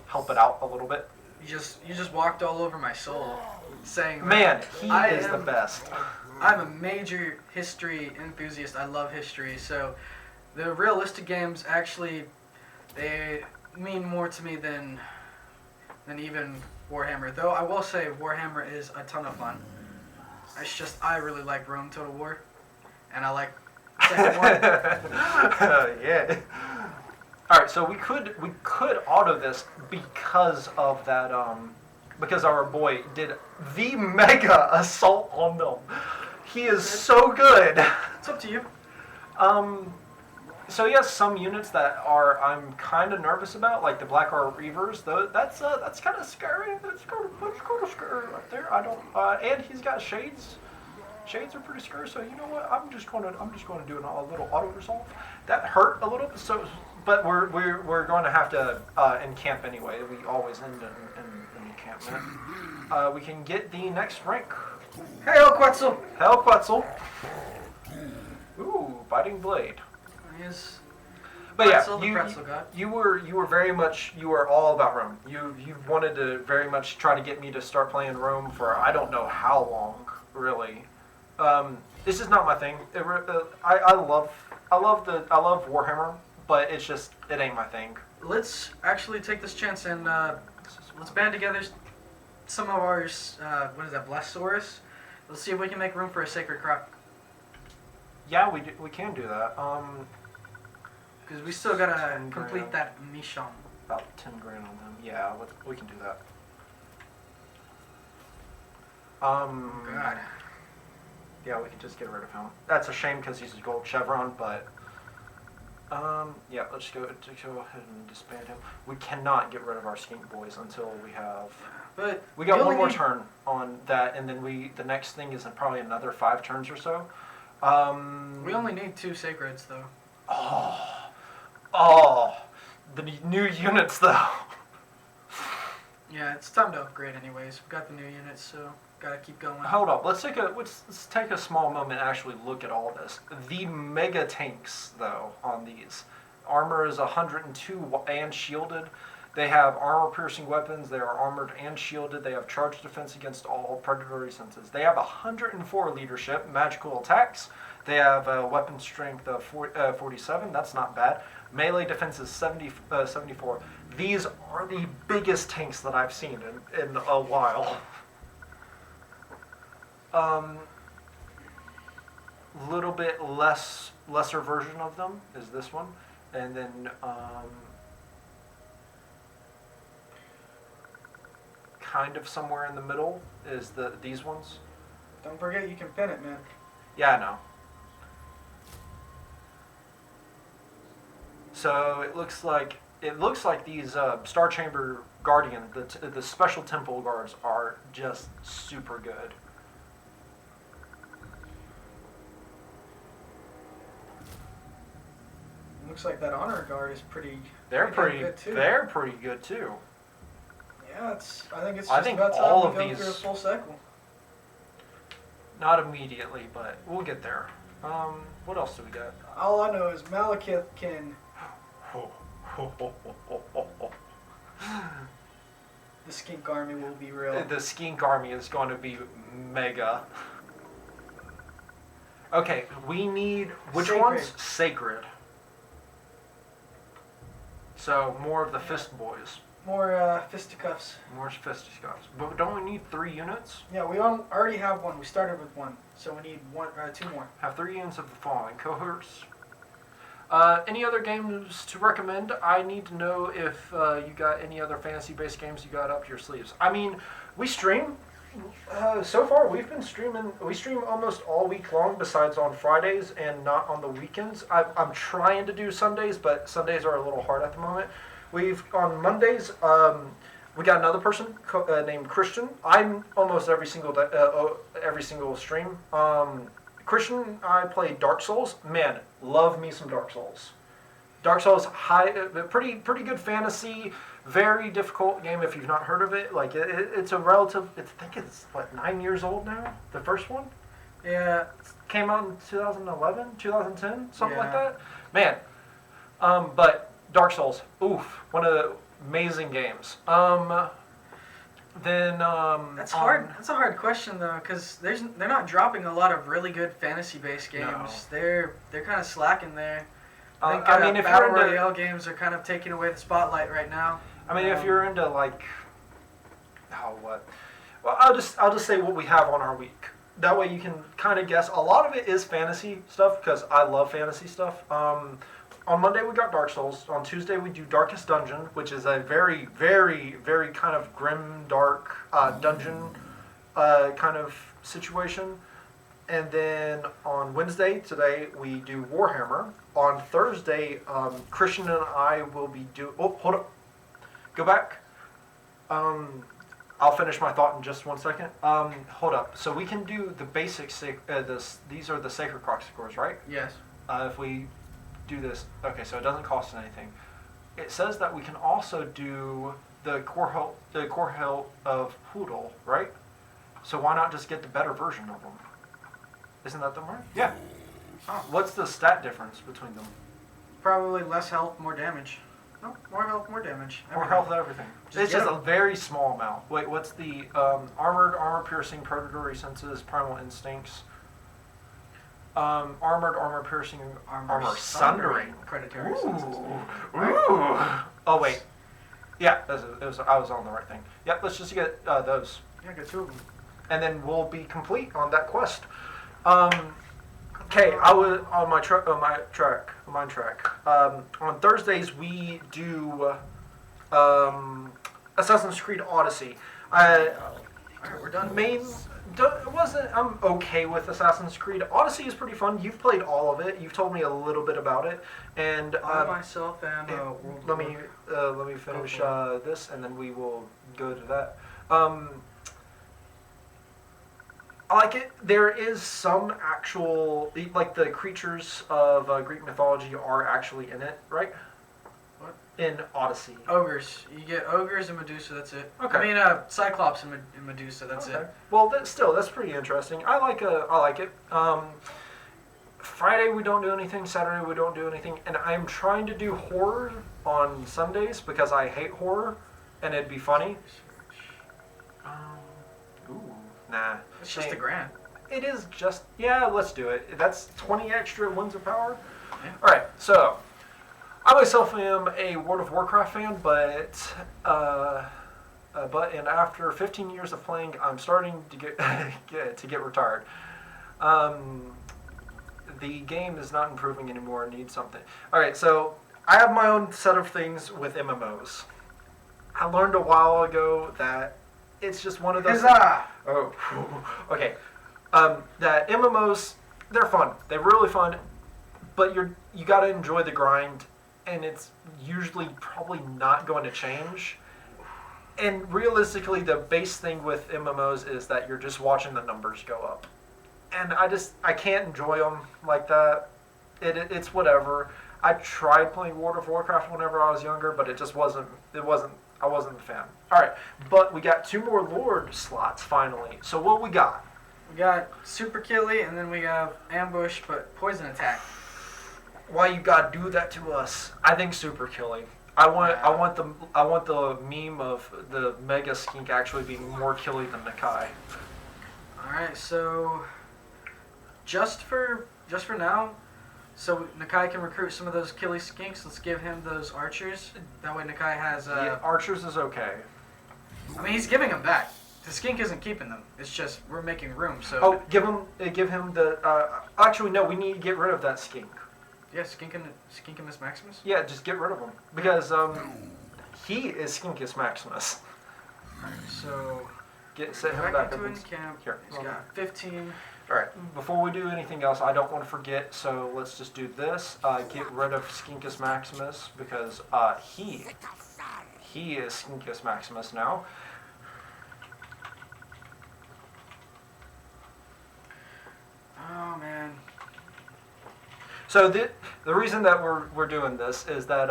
help it out a little bit. You just walked all over my soul, saying, "Man, he is the best." I'm a major history enthusiast. I love history, so the realistic games actually they mean more to me than even Warhammer. Though I will say Warhammer is a ton of fun. It's just I really like Rome Total War, and I like Second War. Yeah. All right, so we could auto this because of that because our boy did the mega assault on them. He is so good. It's up to you. So he has some units that I'm kind of nervous about, like the Black Art Reavers. Though that's kind of scary. That's kind of scary right there. I don't. And he's got shades. Shades are pretty scary. So you know what? I'm just going to do a little auto resolve. That hurt a little. So, but we're going to have to encamp anyway. We always end in encampment. We can get the next rank. Hail Quetzal! Hail Quetzal! Ooh, biting blade. Yes. But Pretzel, yeah, the pretzel god. you were very much, you were all about Rome. You wanted to very much try to get me to start playing Rome for I don't know how long, really. This is not my thing. I love Warhammer, but it's just it ain't my thing. Let's actually take this chance and let's band together some of our what is that, Blastosaurus? Let's see if we can make room for a sacred crop. Yeah, we can do that. Because we still gotta complete that mission. About 10 grand on them. Yeah, we can do that. God. Yeah, we can just get rid of him. That's a shame because he's a gold chevron, but yeah, let's go ahead and disband him. We cannot get rid of our skink boys until we have. But we got one more turn on that, and then the next thing is in probably another 5 turns or so. We only need 2 sacreds though. Oh, the new units though. Yeah, it's time to upgrade anyways. We got the new units, so gotta keep going. Hold up, let's take a small moment and actually look at all this. The mega tanks though on these armor is 102 and shielded. They have armor-piercing weapons. They are armored and shielded. They have charge defense against all predatory senses. They have 104 leadership, magical attacks. They have weapon strength of 47. That's not bad. Melee defense is 74. These are the biggest tanks that I've seen in a while. Little bit lesser version of them is this one, and then kind of somewhere in the middle is these ones. Don't forget you can pin it, man. Yeah, I know. So it looks like these Star Chamber Guardian, the special temple guards, are just super good. Looks like that honor guard is pretty. They're pretty good too. They're pretty good too. Yeah, I think it's just about time all we of go these, through a full cycle. Not immediately, but we'll get there. What else do we got? All I know is Malekith can. The skink army will be real. The skink army is going to be mega. Okay, we need which Sacred. ones? Sacred. So more of the fist boys. More fisticuffs. More fisticuffs. But don't we need 3 units? Yeah, we already have 1. We started with 1, so we need 2 more. Have 3 units of the following cohorts. Any other games to recommend? I need to know if you got any other fantasy-based games you got up your sleeves. I mean, we stream. So far, we've been streaming. We stream almost all week long, besides on Fridays and not on the weekends. I'm trying to do Sundays, but Sundays are a little hard at the moment. On Mondays, we got another person named Christian. I'm almost every single stream. Christian, I play Dark Souls. Man, love me some Dark Souls. Dark Souls, pretty good fantasy. Very difficult game if you've not heard of it. Like it's a relative. I think it's 9 years old now. The first one. Yeah. Came out in 2011, 2010, something like Yeah. that. Man, but Dark Souls, oof, one of the amazing games. Then That's hard. That's a hard question though, because they're not dropping a lot of really good fantasy-based games. No. They're kind of slacking there. I think I mean, if Battle you're into, Royale games are kind of taking away the spotlight right now. I mean, if you're into what? Well, I'll just say what we have on our week. That way you can kind of guess. A lot of it is fantasy stuff because I love fantasy stuff. On Monday we got Dark Souls. On Tuesday we do Darkest Dungeon, which is a very, very, very kind of grim, dark dungeon kind of situation. And then on Wednesday, today, we do Warhammer. On Thursday, Christian and I will be Oh, hold up. Go back. I'll finish my thought in just 1 second. Hold up. So we can do the basic, these are the Sacred Croc scores, right? Yes. If we do this, okay, so it doesn't cost anything. It says that we can also do the core health of Poodle, right? So why not just get the better version of them? Isn't that the right? Yeah. Oh, what's the stat difference between them? Probably less health, more damage. No, more health, more damage. More health, everything. It's just a very small amount. Wait, what's the armored, armor-piercing, predatory senses, primal instincts? Armored, armor-piercing, armor-sundering. Predatory senses. Ooh. Oh, wait. Yeah, I was on the right thing. Yep, let's just get those. Yeah, get 2 of them. And then we'll be complete on that quest. Okay, I was on my track. On Thursdays we do Assassin's Creed Odyssey. Alright, we're done. I'm okay with Assassin's Creed. Odyssey is pretty fun. You've played all of it. You've told me a little bit about it, and I myself am. Let me finish this, and then we will go to that. I like it. There is some actual, like the creatures of Greek mythology are actually in it, right? What? In Odyssey. Ogres. You get ogres and Medusa, that's it. Okay. I mean, Cyclops and Medusa, that's it. Well, that's pretty interesting. I like it. Friday we don't do anything, Saturday we don't do anything, and I'm trying to do horror on Sundays because I hate horror, and it'd be funny. Nah. It's just $1,000. It is just, yeah, let's do it. That's 20 extra Winds of Power. Yeah. Alright, so, I myself am a World of Warcraft fan, but after 15 years of playing, I'm starting to get retired. The game is not improving anymore and needs something. Alright, so, I have my own set of things with MMOs. I learned a while ago that it's just one of those. Huzzah! Oh, okay. That MMOs, they're fun. They're really fun, but you got to enjoy the grind, and it's usually probably not going to change. And realistically, the base thing with MMOs is that you're just watching the numbers go up, and I can't enjoy them like that. It's whatever. I tried playing World of Warcraft whenever I was younger, but it just wasn't. I wasn't a fan. All right, but we got 2 more Lord slots finally. So what we got? We got Super Killy, and then we have Ambush, but Poison Attack. Why you gotta do that to us? I think Super Killy. I want the meme of the Mega Skink actually being more killy than Nakai. All right, so just for now. So Nakai can recruit some of those killy skinks. Let's give him those archers. That way Nakai has... yeah, archers is okay. I mean, he's giving them back. The skink isn't keeping them. It's just we're making room. So. Oh, give him the... actually, no, we need to get rid of that skink. Yeah, Skinkimus Maximus? Yeah, just get rid of him. Because he is Skinkus Maximus. Alright, so... Set him back into up his camp. Here. He's got 15... Alright, before we do anything else, I don't want to forget, so let's just do this. Get rid of Skinkus Maximus, because he is Skinkus Maximus now. Oh, man. So the reason that we're doing this is that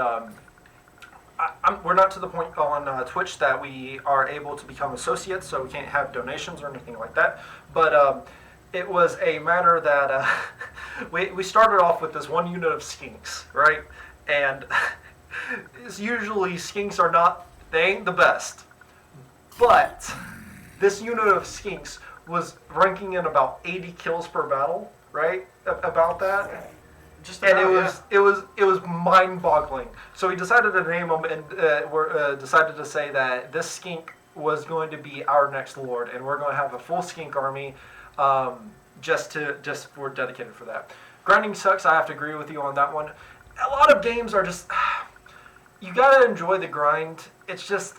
we're not to the point on Twitch that we are able to become associates, so we can't have donations or anything like that, but... it was a matter that we started off with this one unit of Skinks, right? And it's usually Skinks are not, they ain't the best. But this unit of Skinks was ranking in about 80 kills per battle, right? About that. Just about, and it was mind-boggling. So we decided to name them and decided to say that this Skink was going to be our next lord, and we're going to have a full Skink army. We're dedicated for that. Grinding sucks. I have to agree with you on that one. A lot of games are just, you gotta enjoy the grind. It's just,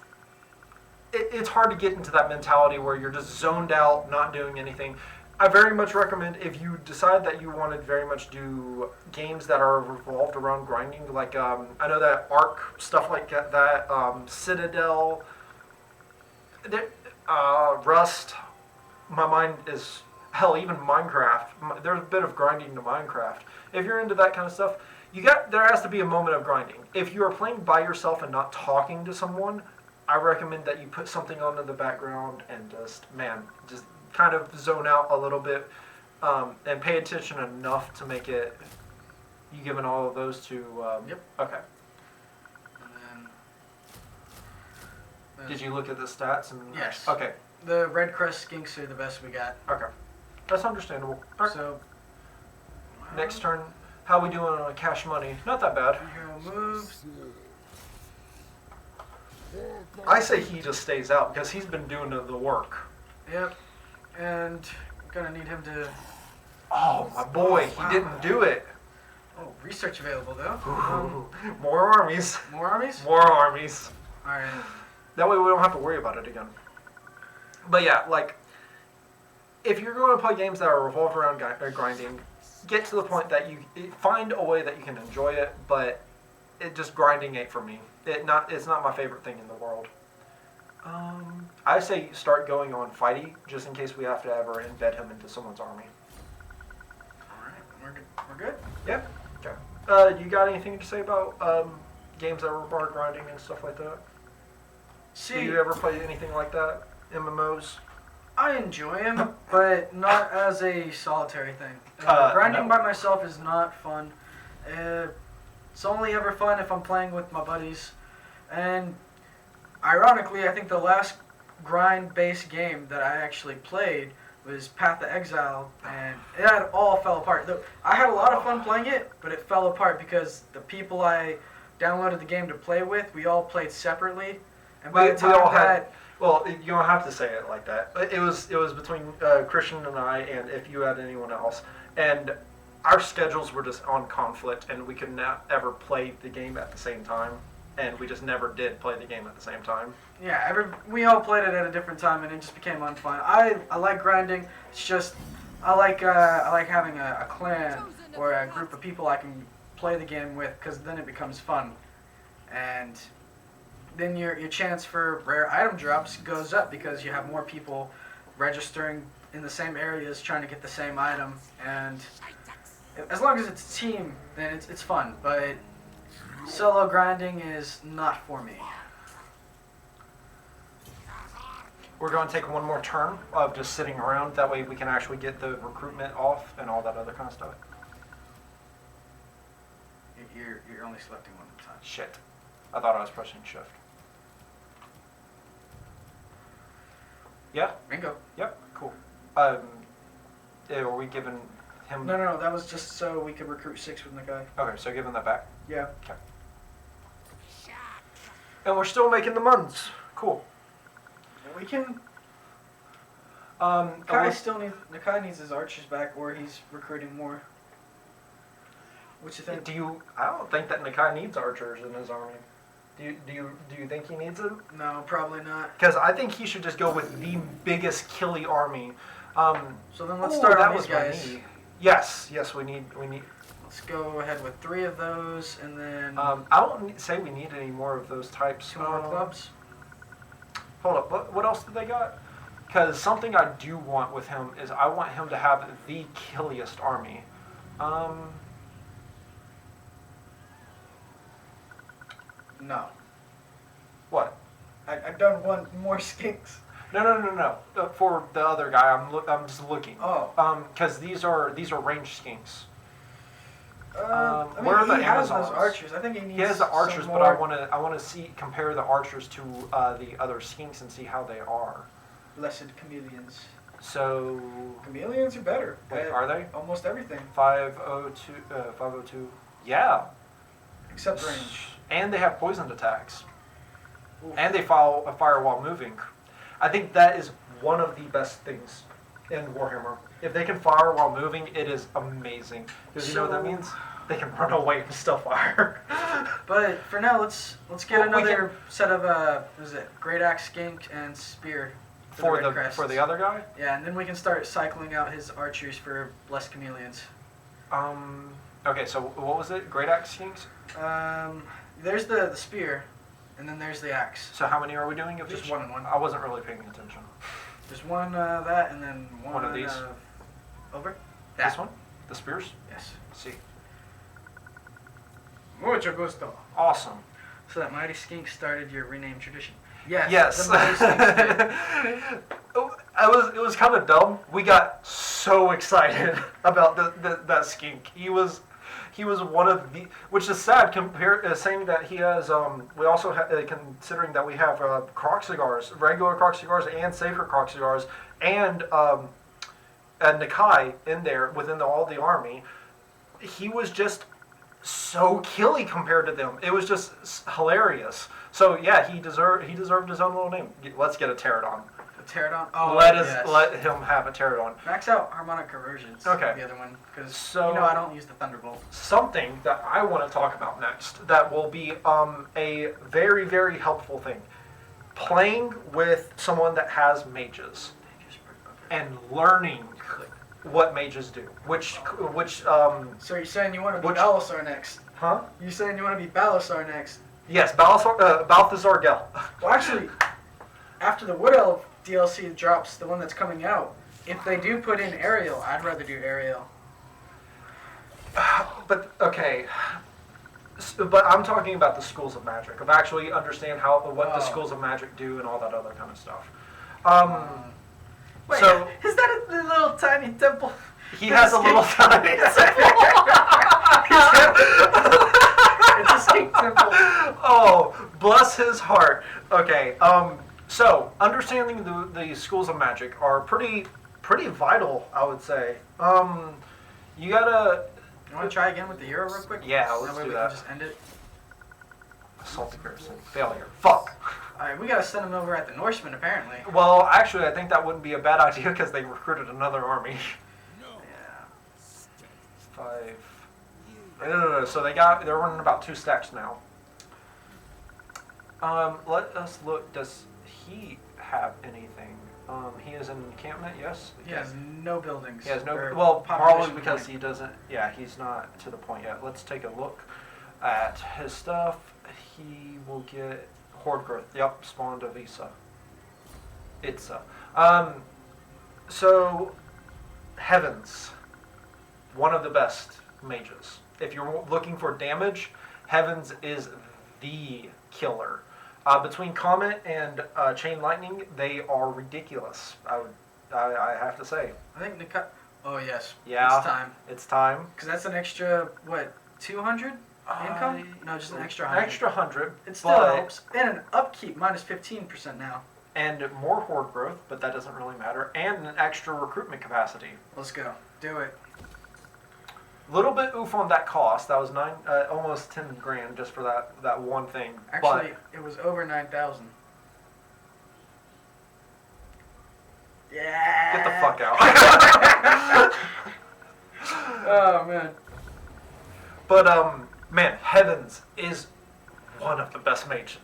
it's hard to get into that mentality where you're just zoned out, not doing anything. I very much recommend if you decide that you want to very much do games that are revolved around grinding, like I know that Ark, stuff like that, Citadel, Rust. My mind is, hell, even Minecraft. There's a bit of grinding to Minecraft. If you're into that kind of stuff, there has to be a moment of grinding. If you are playing by yourself and not talking to someone, I recommend that you put something on in the background and just kind of zone out a little bit, and pay attention enough to make it. You given all of those to? Yep. Okay. And then, Did you look at the stats? Yes. Okay. The Red Crest Skinks are the best we got. Okay. That's understandable. Right. So. Next turn. How we doing on cash money? Not that bad. Moves. I say he just stays out because he's been doing the work. Yep. And I'm gonna need him to. Oh, my boy, wow. He didn't do it. Oh, research available though. More armies. More armies? More armies. Alright. That way we don't have to worry about it again. But yeah, like, if you're going to play games that are revolved around grinding, get to the point that you find a way that you can enjoy it, but just grinding ain't for me. It's not my favorite thing in the world. I say start going on fighty, just in case we have to ever embed him into someone's army. Alright, we're good? Yeah. Okay. You got anything to say about games that require grinding and stuff like that? Do you ever play anything like that? MMOs? I enjoy them, but not as a solitary thing. Grinding by myself is not fun. It's only ever fun if I'm playing with my buddies. And ironically, I think the last grind-based game that I actually played was Path of Exile, and it all fell apart. I had a lot of fun playing it, but it fell apart because the people I downloaded the game to play with, we all played separately. And by the time well, you don't have to say it like that. It was between Christian and I, and if you had anyone else, and our schedules were just on conflict, and we could not ever play the game at the same time, and we just never did play the game at the same time. Yeah, we all played it at a different time, and it just became unfun. I like grinding. It's just I like having a clan or a group of people I can play the game with, because then it becomes fun, and then your chance for rare item drops goes up because you have more people registering in the same areas trying to get the same item, and as long as it's a team, then it's fun, but solo grinding is not for me. We're going to take one more turn of just sitting around. That way we can actually get the recruitment off and all that other kind of stuff. You're only selecting one at a time. Shit. I thought I was pressing shift. Yeah? Bingo. Yep. Cool. Are we giving him... No, that was just so we could recruit 6 with Nakai. Okay, so giving that back? Yeah. Okay. And we're still making the muns. Cool. We can... Nakai needs his archers back, or he's recruiting more. What you think? I don't think that Nakai needs archers in his army. Do you think he needs them? No, probably not. Because I think he should just go with the biggest killy army. So then let's start on these guys. Yes, we need. Let's go ahead with 3 of those, and then... I don't say we need any more of those types. 2 more clubs. Hold up, what else did they got? Because something I do want with him is I want him to have the killiest army. No. What? I don't want more Skinks. No. For the other guy, I'm just looking. Oh. Because these are ranged skinks. Where are the Amazons? Those archers. I think he needs. He has the archers, but I want to compare the archers to the other skinks and see how they are. Blessed chameleons. So. Chameleons are better. Wait, are they? Almost everything. 502. Yeah. Except range. And they have poisoned attacks. Oof. And they fire while moving. I think that is one of the best things in Warhammer. If they can fire while moving, it is amazing. Because you know what that means? They can run away and still fire. But for now, let's get another set of Great Axe, Skink, and Spear. For red crests. the other guy? Yeah, and then we can start cycling out his archers for less chameleons. Okay, so what was it? Great axe skinks? There's the spear, and then there's the axe. So how many are we doing of Just each? one and one. I wasn't really paying attention. There's one that, and then One of these? Over? This one? The spears? Yes. See. Mucho gusto. Awesome. So that Mighty Skinks started your rename tradition. Yes. Yes. The Mighty Skinks did. It was kind of dumb. We got so excited about that skink. He was one of the, which is sad saying that he has. We also considering that we have croc cigars, regular croc cigars, and safer croc cigars, and Nikai in there within all the army. He was just so killy compared to them. It was just hilarious. So yeah, he deserved his own little name. Let's get a pterodon. The pterodon. Oh, Let him have a pterodon. Max out harmonic conversions. Okay. The other one, because So- I don't use the thunderbolt. Something that I want to talk about next that will be a very, very helpful thing. Playing with someone that has mages and learning what mages do. So you're saying you want to be Which- Balasar next? Huh? You're saying you want to be Balasar next? Yes, Balthazar Gel. Well, actually, after the Wood Elf DLC drops, the one that's coming out, if they do put in Ariel, I'd rather do Ariel. But okay, but I'm talking about the schools of magic, of actually understand what the schools of magic do and all that other kind of stuff. Wait, So is that a little tiny temple? he has a little tiny. It's a skink temple. Oh, bless his heart. Okay, so understanding the schools of magic are pretty vital, I would say. You gotta. You want to try again with the hero real quick? Yeah, let's that way do we that. can just end it. Assault garrison failure. Fuck. Alright, we gotta send them over at the Norsemen, apparently. Well, actually, I think that wouldn't be a bad idea because they recruited another army. Yeah. 5. No. So they're running about 2 stacks now. Let us look. Does he have anything? He is in encampment. Yes. He has no buildings. He has no. or Well, probably population because point. he doesn't. Yeah, he's not to the point yet. Let's take a look at his stuff. He will get horde growth. Yep, spawned of Isa. Itza. So Heavens, one of the best mages. If you're looking for damage, Heavens is the killer. Between Comet and Chain Lightning, they are ridiculous. I have to say. I think Nikai. Oh yes. Yeah. It's time. It's time. Because that's an extra, what, 200 income? No, just an extra 100. An extra 100. It still helps. And an upkeep minus 15% now. And more horde growth, but that doesn't really matter. And an extra recruitment capacity. Let's go. Do it. Little bit oof on that cost. That was almost 10 grand just for that one thing. Actually, it was over 9,000. Yeah. Get the fuck out. Oh man. But man, Heavens is one of the best mages.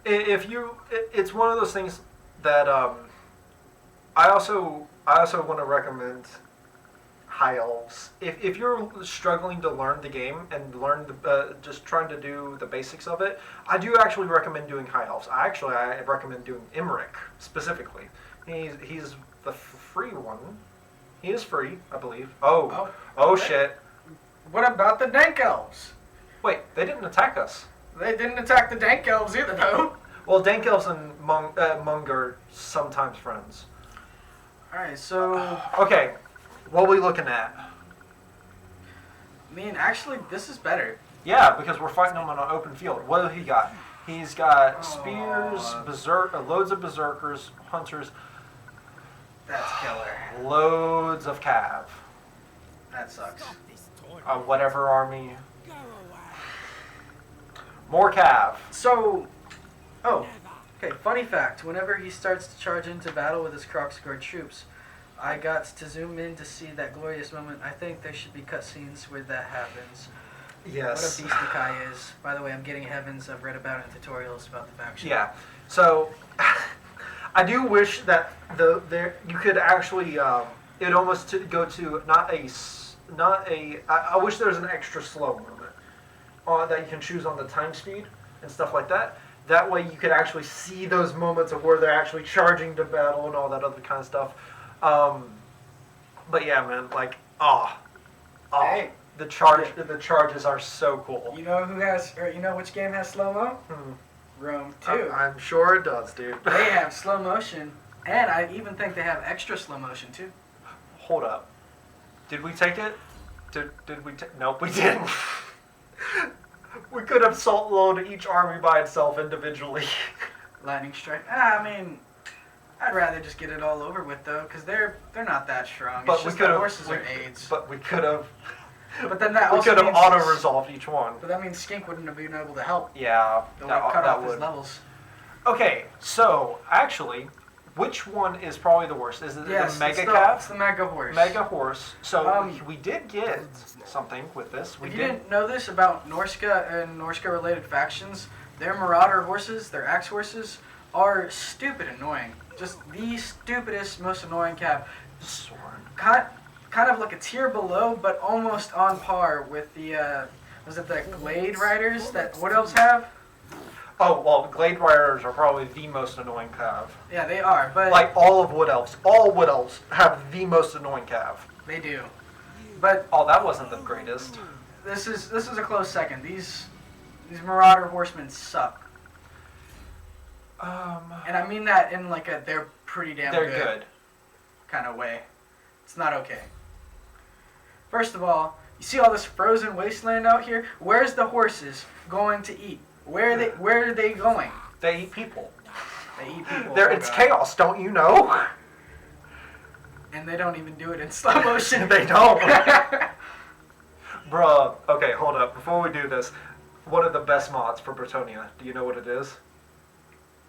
It's one of those things that I also want to recommend High Elves. If you're struggling to learn the game and learn just trying to do the basics of it, I do actually recommend doing High Elves. I recommend doing Imric specifically. He's the free one. He is free, I believe. Oh shit. What about the Dank Elves? Wait, they didn't attack us. They didn't attack the Dank Elves either, though. Well, Dank Elves and Mung are sometimes friends. Alright, so... Okay, what are we looking at? I mean, actually, this is better. Yeah, because we're fighting him on an open field. What do he got? He's got spears, loads of berserkers, hunters. That's killer. Loads of cav. That sucks. Whatever army. More cav. So... Oh, okay, funny fact. Whenever he starts to charge into battle with his Crocsguard troops, I got to zoom in to see that glorious moment. I think there should be cutscenes where that happens. Yes. What a beast Nakai is. By the way, I'm getting heavens. I've read about it in tutorials about the faction. Yeah. So, I do wish that you could actually it almost go to I wish there was an extra slow moment that you can choose on the time speed and stuff like that. That way you could actually see those moments of where they're actually charging to battle and all that other kind of stuff. But yeah, man, like Hey. the charges are so cool. You know which game has slow mo? Rome 2. I'm sure it does, dude. They have slow motion, and I even think they have extra slow motion too. Hold up. Did we take it? Did we take? Nope, we didn't. We could have salt loaded each army by itself individually. Lightning strike. I mean, I'd rather just get it all over with though, because they're not that strong. But it's we just could the have. horses are aids. But we could have. But then that we also could have means auto resolved each one. But that means Skink wouldn't have been able to help. Yeah, They'll cut that off his would. levels. Okay, so actually, which one is probably the worst? Is it the Mega Cav? It's the Mega Horse. Mega Horse. So we did get something with this. If you didn't know this about Norska and Norska-related factions, their Marauder horses, their axe horses, are stupid annoying. Just the stupidest, most annoying cav. Sword. Kind of like a tier below, but almost on par with the, was it the Glade Riders that Wood Elves have? Oh, well, Glade Riders are probably the most annoying cav. Yeah, they are, but... Like all of Wood Elves. All Wood Elves have the most annoying cav. They do. But... Oh, that wasn't the greatest. This is a close second. These Marauder horsemen suck. And I mean that in like a they're pretty damn good kind of way. It's not okay. First of all, you see all this frozen wasteland out here? Where's the horses going to eat? Where are they going? They eat people. They eat people. It's chaos, don't you know? And they don't even do it in slow motion. They don't. Bruh, okay, hold up. Before we do this, one of the best mods for Bretonia, do you know what it is?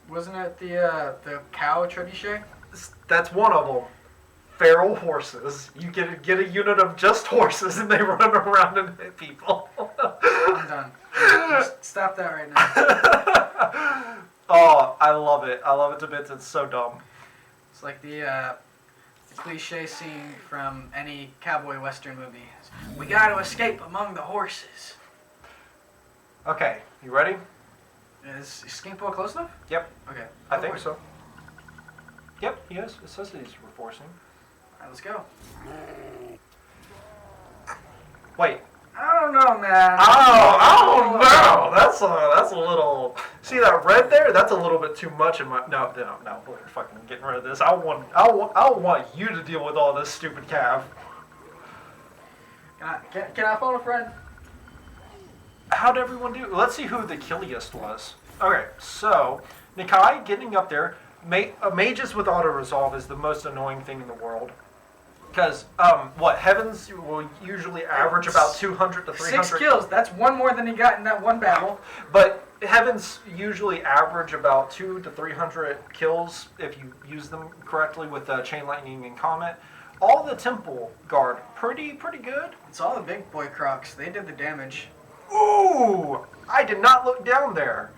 Wasn't it the cow trebuchet? That's one of them. Feral horses. You get a unit of just horses and they run around and hit people. I'm done. Just stop that right now. Oh, I love it. I love it to bits. It's so dumb. It's like the cliche scene from any cowboy western movie. We got to escape among the horses. Okay, you ready? Is Skinkball close enough? Yep. Okay. I think so. Yep, he is. It says he's reinforcing. Alright, let's go. Wait. I don't know, man. Oh no! That's a little. See that red there? That's a little bit too much in my. No. We're fucking getting rid of this. I want you to deal with all this stupid cav. Can I phone a friend? How'd everyone do? Let's see who the killiest was. Okay, so Nikai getting up there. Mages with auto resolve is the most annoying thing in the world. Because Heavens will usually average about 200 to 300. 6 kills. That's one more than he got in that one battle. But Heavens usually average about 200 to 300 kills if you use them correctly with Chain Lightning and Comet. All the Temple Guard, pretty good. It's all the big boy crocs. They did the damage. Ooh! I did not look down there.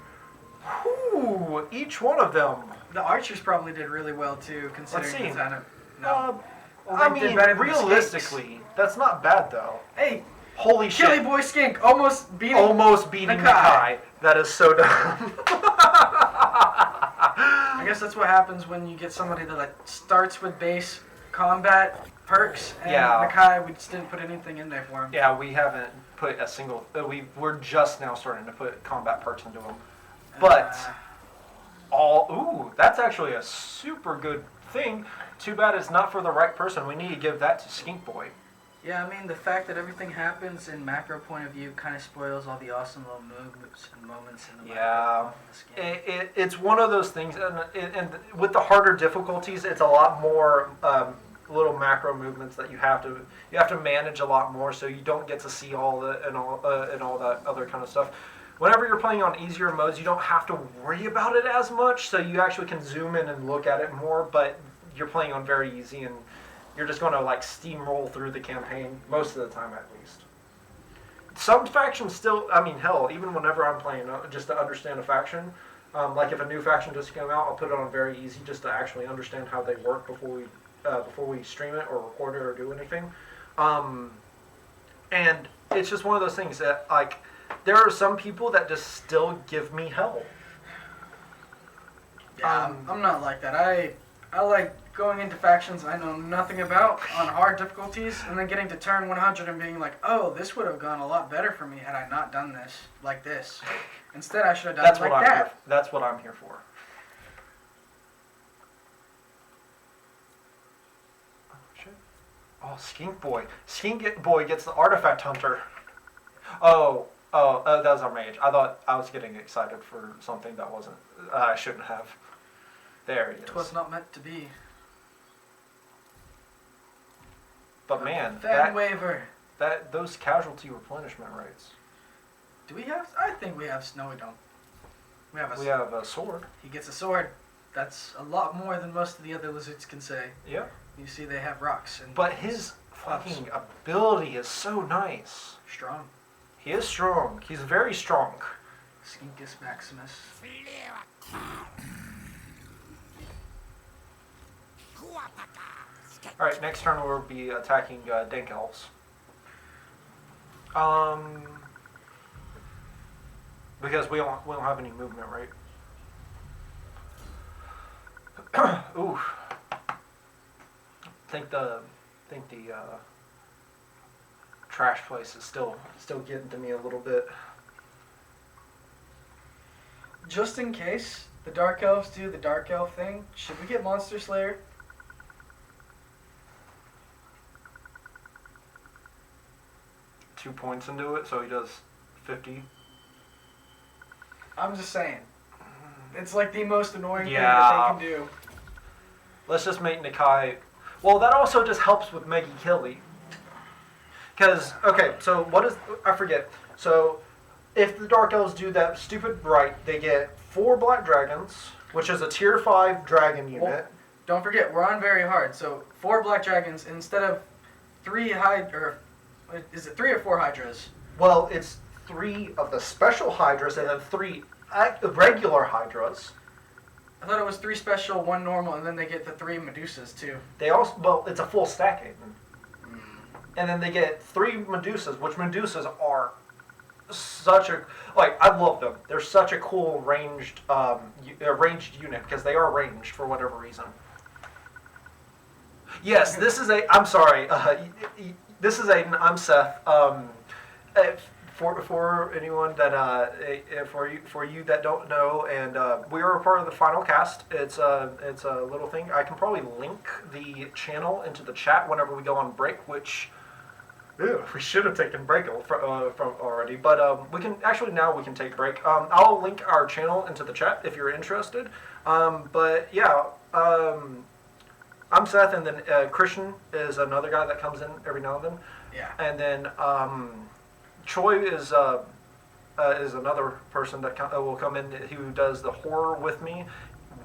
Ooh! Each one of them. The archers probably did really well too, considering Let's see. the kind of. No. I mean, realistically, that's not bad though. Hey, holy shit! Killy Boy Skink almost beating Nakai. That is so dumb. I guess that's what happens when you get somebody that like starts with base combat perks, and Nakai, we just didn't put anything in there for him. Yeah, we haven't put a single. We're just now starting to put combat perks into him, but that's actually a super good thing. Too bad it's not for the right person. We need to give that to Skink Boy. Yeah, I mean, the fact that everything happens in macro point of view kind of spoils all the awesome little movements and moments in the Yeah, it's one of those things, and with the harder difficulties, it's a lot more little macro movements that you have to manage a lot more, so you don't get to see all the and all that other kind of stuff. Whenever you're playing on easier modes, you don't have to worry about it as much, so you actually can zoom in and look at it more, but you're playing on very easy, and you're just going to like steamroll through the campaign, most of the time at least. some factions still. I mean, hell, even whenever I'm playing, just to understand a faction. Like if a new faction just came out, I'll put it on very easy just to actually understand how they work before we stream it or record it or do anything. And it's just one of those things that like there are some people that just still give me hell. Yeah, I'm not like that. I like going into factions I know nothing about on hard difficulties, and then getting to turn 100 and being like, oh, this would have gone a lot better for me had I not done this like this. Instead, I should have done it like that. That's what I'm here for. Oh, shit. Oh, Skink Boy. Skink Boy gets the Artifact Hunter. Oh, that was our mage. I thought I was getting excited for something that wasn't. I shouldn't have. There he is. 'Twas not meant to be. But man, waiver. Those casualty replenishment rates. Do we have? I think we have. No, we don't. We have a sword. He gets a sword. That's a lot more than most of the other lizards can say. Yeah. You see, they have rocks. But his fucking ability is so nice. Strong. He is strong. He's very strong. Skinks Maximus. Alright, next turn we'll be attacking Dank Elves. Because we don't have any movement, right? Ooh. Think the trash place is still getting to me a little bit. Just in case the Dark Elves do the Dark Elf thing, should we get Monster Slayer? Two points into it, so he does 50. I'm just saying. It's like the most annoying thing Yeah. that they can do. Let's just make Nikai. Well, that also just helps with Meggy Killy. Because, okay, so what is. I forget. So, if the Dark Elves do that stupid right, they get 4 Black Dragons, which is a tier 5 dragon unit. Well, don't forget, we're on very hard. So, 4 Black Dragons instead of 3 is it 3 or 4 Hydras? Well, it's 3 of the special Hydras and then 3 regular Hydras. I thought it was 3 special, 1 normal, and then they get the 3 Medusas too. They also, well, it's a full stack, Aidan. And then they get 3 Medusas, which Medusas are such a, like, I love them. They're such a cool ranged unit because they are ranged for whatever reason. Yes, this is I'm sorry. This is Aidan. I'm Seth. For anyone that for you that don't know, and we are a part of the final cast. It's a little thing. I can probably link the channel into the chat whenever we go on break, which we should have taken break from already, but we can actually now we can take break. I'll link our channel into the chat if you're interested. But yeah. I'm Seth, and then Christian is another guy that comes in every now and then. Yeah. And then Troy is another person that will come in who does the horror with me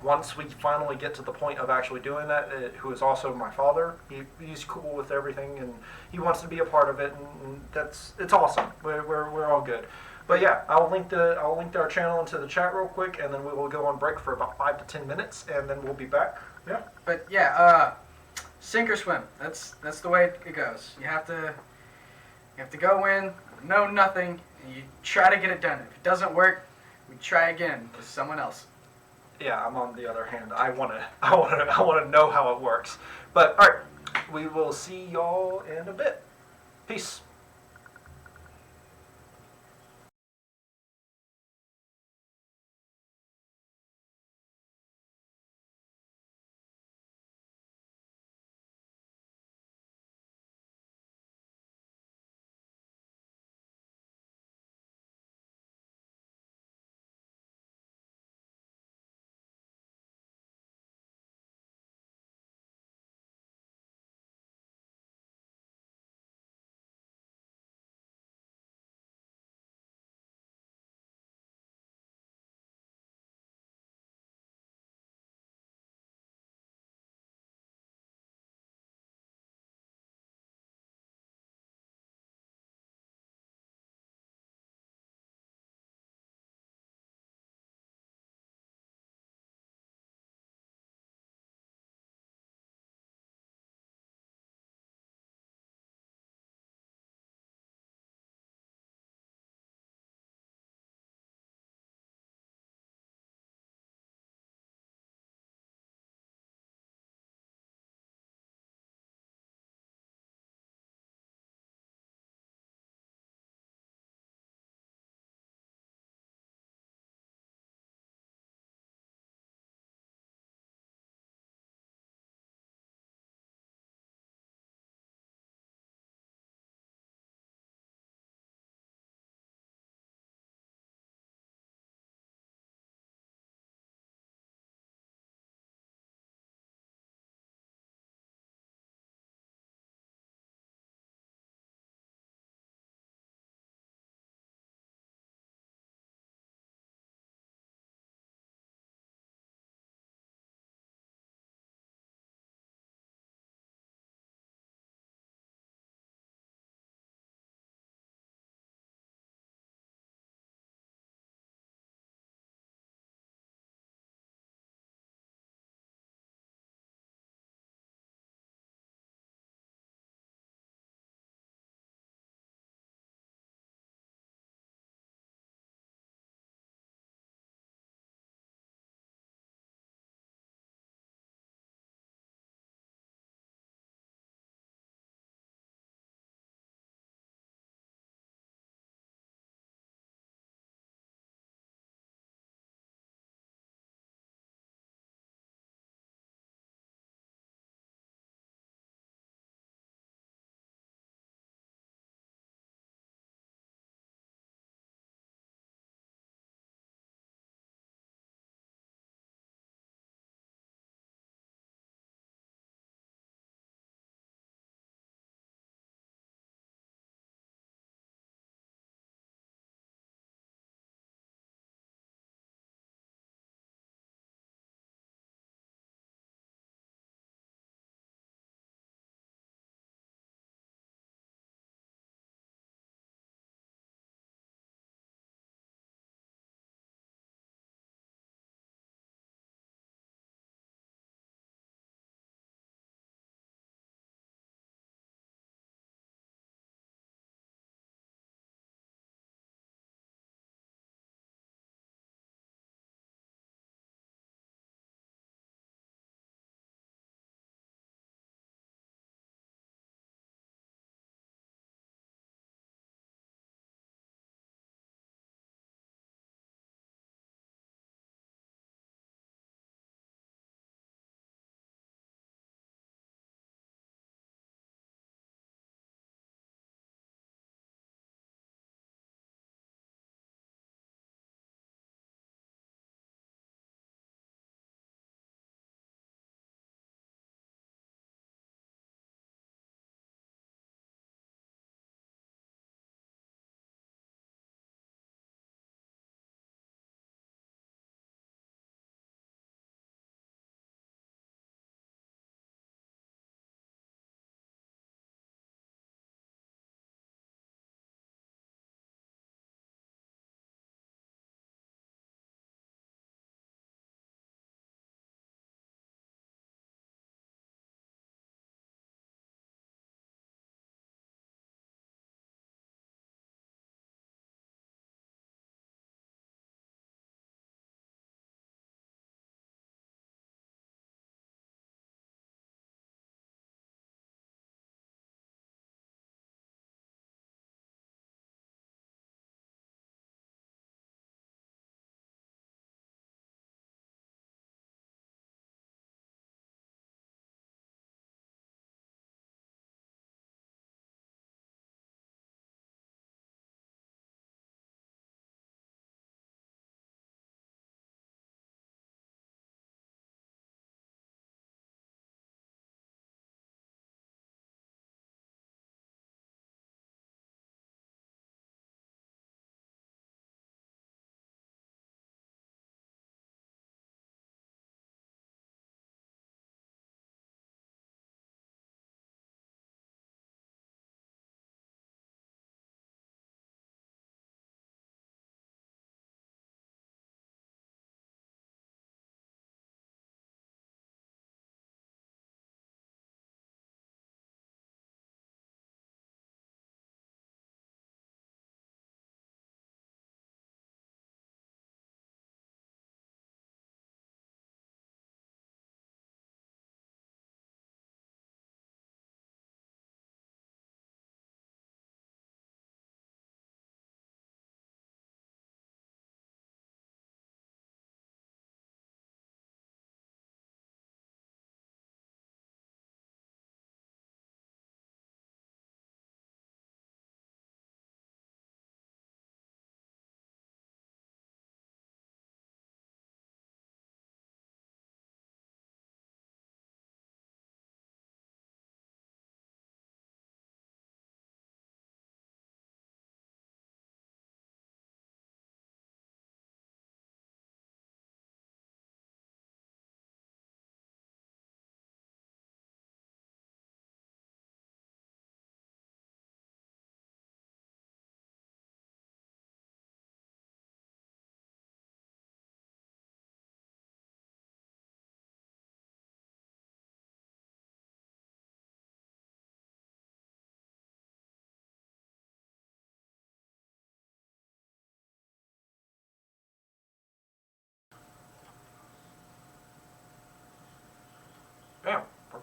once we finally get to the point of actually doing that. Who is also my father. He's cool with everything, and he wants to be a part of it, and it's awesome. We're all good. But yeah, I'll link our channel into the chat real quick, and then we will go on break for about 5 to 10 minutes, and then we'll be back. Yeah. But yeah, sink or swim. That's the way it goes. You have to go in, know nothing, and you try to get it done. If it doesn't work, we try again with someone else. Yeah, I'm on the other hand. I wanna know how it works. But all right, we will see y'all in a bit. Peace.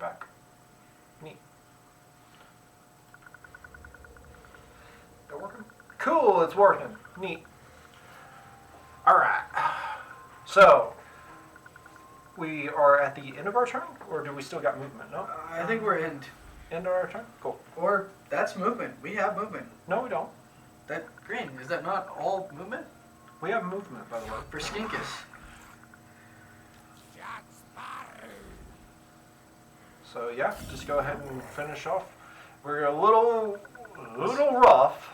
back. Neat. Is it working? Cool, it's working. Neat. Alright. So, we are at the end of our turn? Or do we still got movement? No? I think we're end. End of our turn? Cool. Or that's movement. We have movement. No, we don't. That green, is that not all movement? We have movement, by the way. For Skinkus. So yeah, just go ahead and finish off. We're a little rough.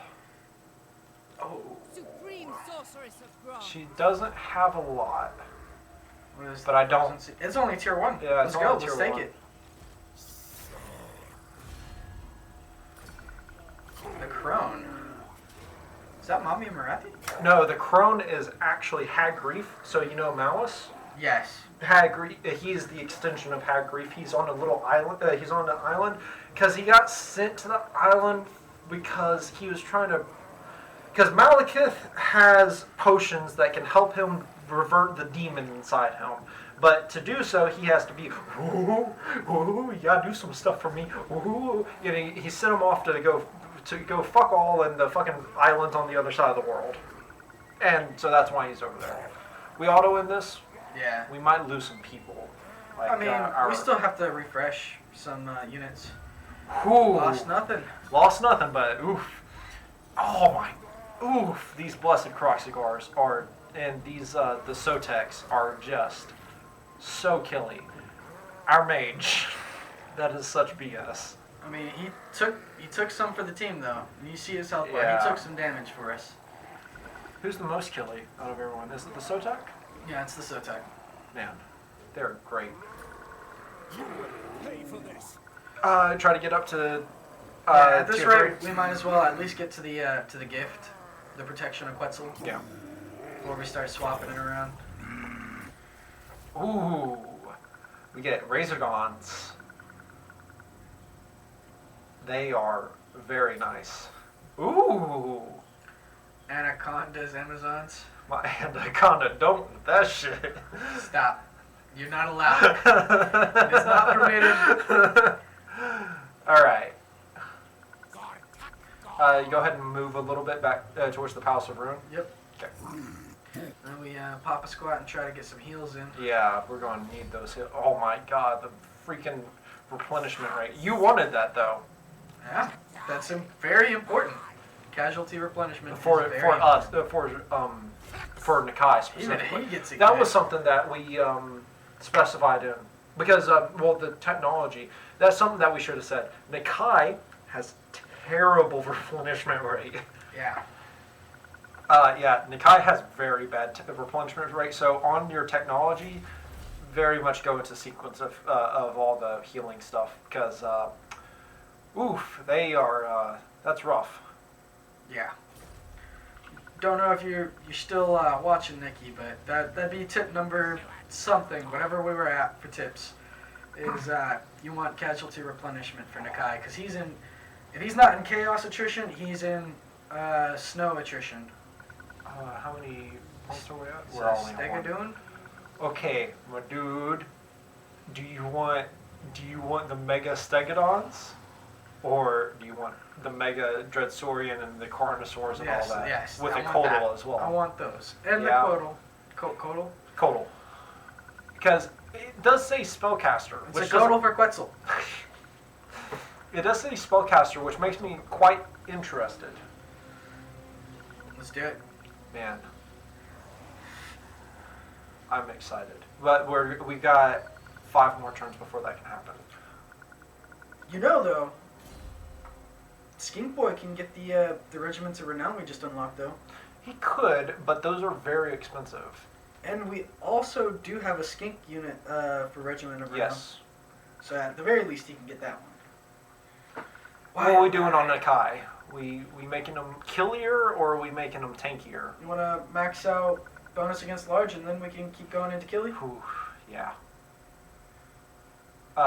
Oh. Supreme sorceress of Grog. She doesn't have a lot. What is But I don't. It's only tier 1. Yeah, it's Let's go. only tier Let's take 1. it. The crone. Is that Mommy Marathi? No, the crone is actually Hag Grief. So you know Malice? Yes. Hag Grief. He's the extension of Hag Grief. He's on a little island. He's on an island because he got sent to the island because he was trying to. Because Malekith has potions that can help him revert the demon inside him. But to do so, he has to be, ooh, you gotta do some stuff for me. Ooh. You know, he sent him off to go fuck all in the fucking islands on the other side of the world. And so that's why he's over there. We auto in this. Yeah. We might lose some people. Like, I mean, we still have to refresh some units. Ooh. Lost nothing. Lost nothing, but oof. Oh my. Oof. These blessed Croxigars are, and these, the Sotex are just so killy. Our mage. That is such BS. I mean, he took some for the team though. You see his health bar. Yeah. He took some damage for us. Who's the most killy out of everyone? Is it the Sotek? Yeah, it's the Sotek. Man, they're great. You will pay for this. Try to get up to. Yeah, at this tier rate, 3. we might as well at least get to the gift, the protection of Quetzal, Yeah. before we start swapping it around. Ooh, we get Razorgons. They are very nice. Ooh, Anacondas, Amazons. my anaconda, don't with that shit. Stop. You're not allowed. It's not permitted. All right. You go ahead and move a little bit back towards the Palace of Ruin. Yep. Okay. And we pop a squat and try to get some heals in. Yeah, we're going to need those. Oh my god, the freaking replenishment rate. You wanted that though. Yeah, that's very important. Casualty replenishment For is very for us, important. for Nakai Even specifically. he gets it. That was something that we specified in because well the technology. That's something that we should have said. Nakai has terrible replenishment rate. Yeah. Yeah, Nakai has very bad replenishment rate. So on your technology, very much go into sequence of all the healing stuff because, oof, they are. That's rough. Yeah. Don't know if you're still watching, Nikki, but that'd be tip number something, whatever we were at for tips, is you want casualty replenishment for Nakai because he's in. If he's not in chaos attrition, he's in snow attrition. How many points are we at? Is We're that only at one. Stegadoon? Okay, my dude, do you want the Mega Stegodons, or do you want the Mega Dreadsaurian and the Carnosaurs and Yes, all that yes. with I a want Codal that. as well? I want those. And Yeah. the Codal. Codal? Codal, because it does say Spellcaster. It's which a Codal for Quetzal. It does say Spellcaster, which makes me quite interested. Let's do it. Man, I'm excited. But we got 5 more turns before that can happen. You know, though, Skink Boy can get the Regiments of Renown we just unlocked, though. He could, but those are very expensive. And we also do have a Skink unit for Regiment of Renown. Yes. So at the very least, he can get that one. What are we doing on Nakai? We making them killier or are we making them tankier? You want to max out bonus against large, and then we can keep going into Killy? Whew, yeah.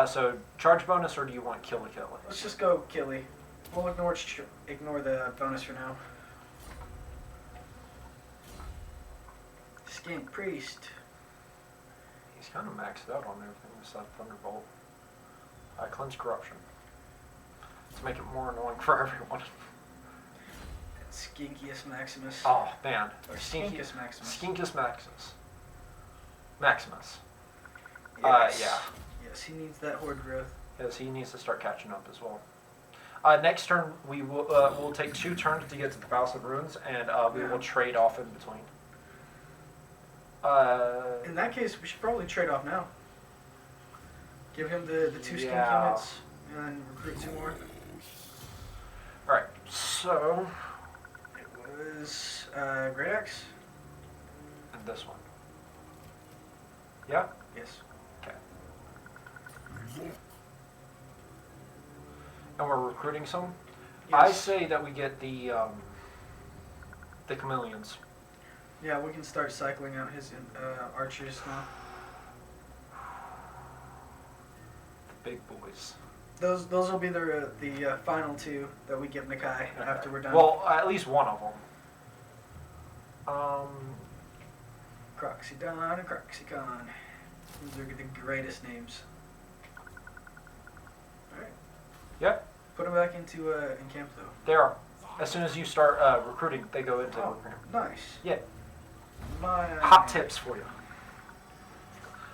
So charge bonus or do you want kill? Let's just go Killy. We'll ignore the bonus for now. Skink Priest. He's kind of maxed out on everything besides Thunderbolt. Cleanse corruption. To make it more annoying for everyone. Skinkiest Maximus. Oh, man. Or Skinkus Maximus. Skinkus Maximus. Maximus. Yes. Yeah. Yes, he needs that horde growth. Yes, he needs to start catching up as well. Next turn, we will we'll take 2 turns to get to the Palace of Ruins, and we will trade off in between. In that case, we should probably trade off now. Give him the 2 skink units and recruit 2 more. Alright, so... It was Great Axe? And this one. Yeah? Yes. Okay. And we're recruiting some? Yes. I say that we get the chameleons. Yeah, we can start cycling out his archers now. The big boys. Those will be the final 2 that we give Nakai after we're done. Well, at least one of them. Croxydon and Croxicon. Those are the greatest names. Alright. Yep, Put them back into in camp though. they are. As soon as you start recruiting, they go into recruiting. Nice. Yeah. My Hot tips for you.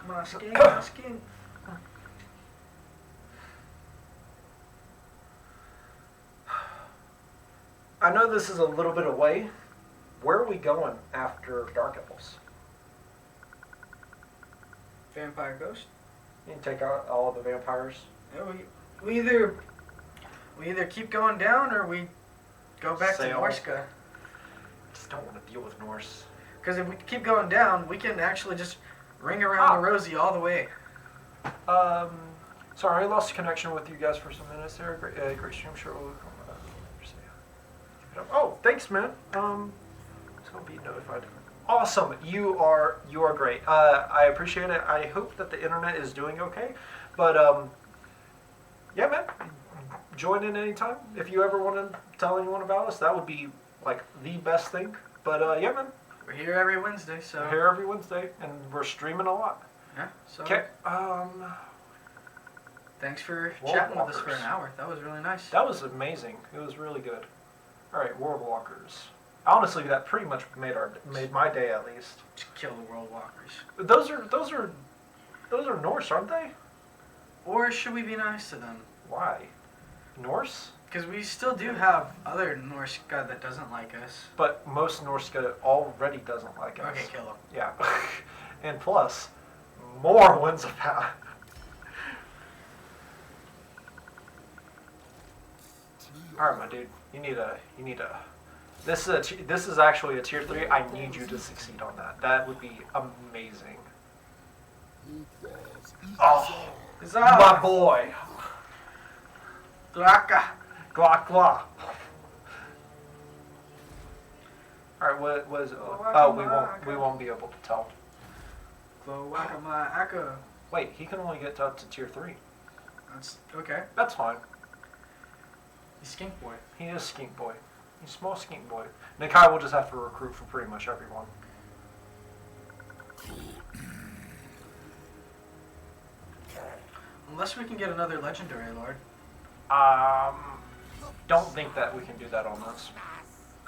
My skink. I know this is a little bit away. Where are we going after Dark Elves? Vampire Ghost. You can take out all of the vampires. Yeah, we either keep going down or we go back Sail. to Norska. Just don't want to deal with Norse. Because if we keep going down, we can actually just ring around the Rosie all the way. Sorry, I lost connection with you guys for some minutes there. Great stream, sure. Oh, thanks, man. So be notified. Awesome, you are great. I appreciate it. I hope that the internet is doing okay, but yeah, man. Join in anytime if you ever want to tell anyone about us. That would be like the best thing. But yeah, man. We're here every Wednesday, so. We're here every Wednesday, and we're streaming a lot. Yeah. So. Okay. Thanks for World chatting with us Walkers. for an hour. That was really nice. That was amazing. It was really good. All right, World Walkers. Honestly, that pretty much made my day at least. Just kill the World Walkers. Those are Norse, aren't they? Or should we be nice to them? Why? Norse? Because we still do have other Norse god that doesn't like us. But most Norse already doesn't like us. Okay, kill him. Yeah. And plus, more winds of path. All right, my dude. You need a. This is actually a tier 3. I need you to succeed on that. That would be amazing. Oh, my boy. Glaka. Glock glock. All right, what was it? Oh, we won't be able to tell. Cloacamaka. Wait, he can only get up to tier 3. That's okay. That's fine. He's Skink Boy. He is Skink Boy. He's small Skink Boy. Nakai will just have to recruit for pretty much everyone. Unless we can get another legendary lord. Don't think that we can do that on this.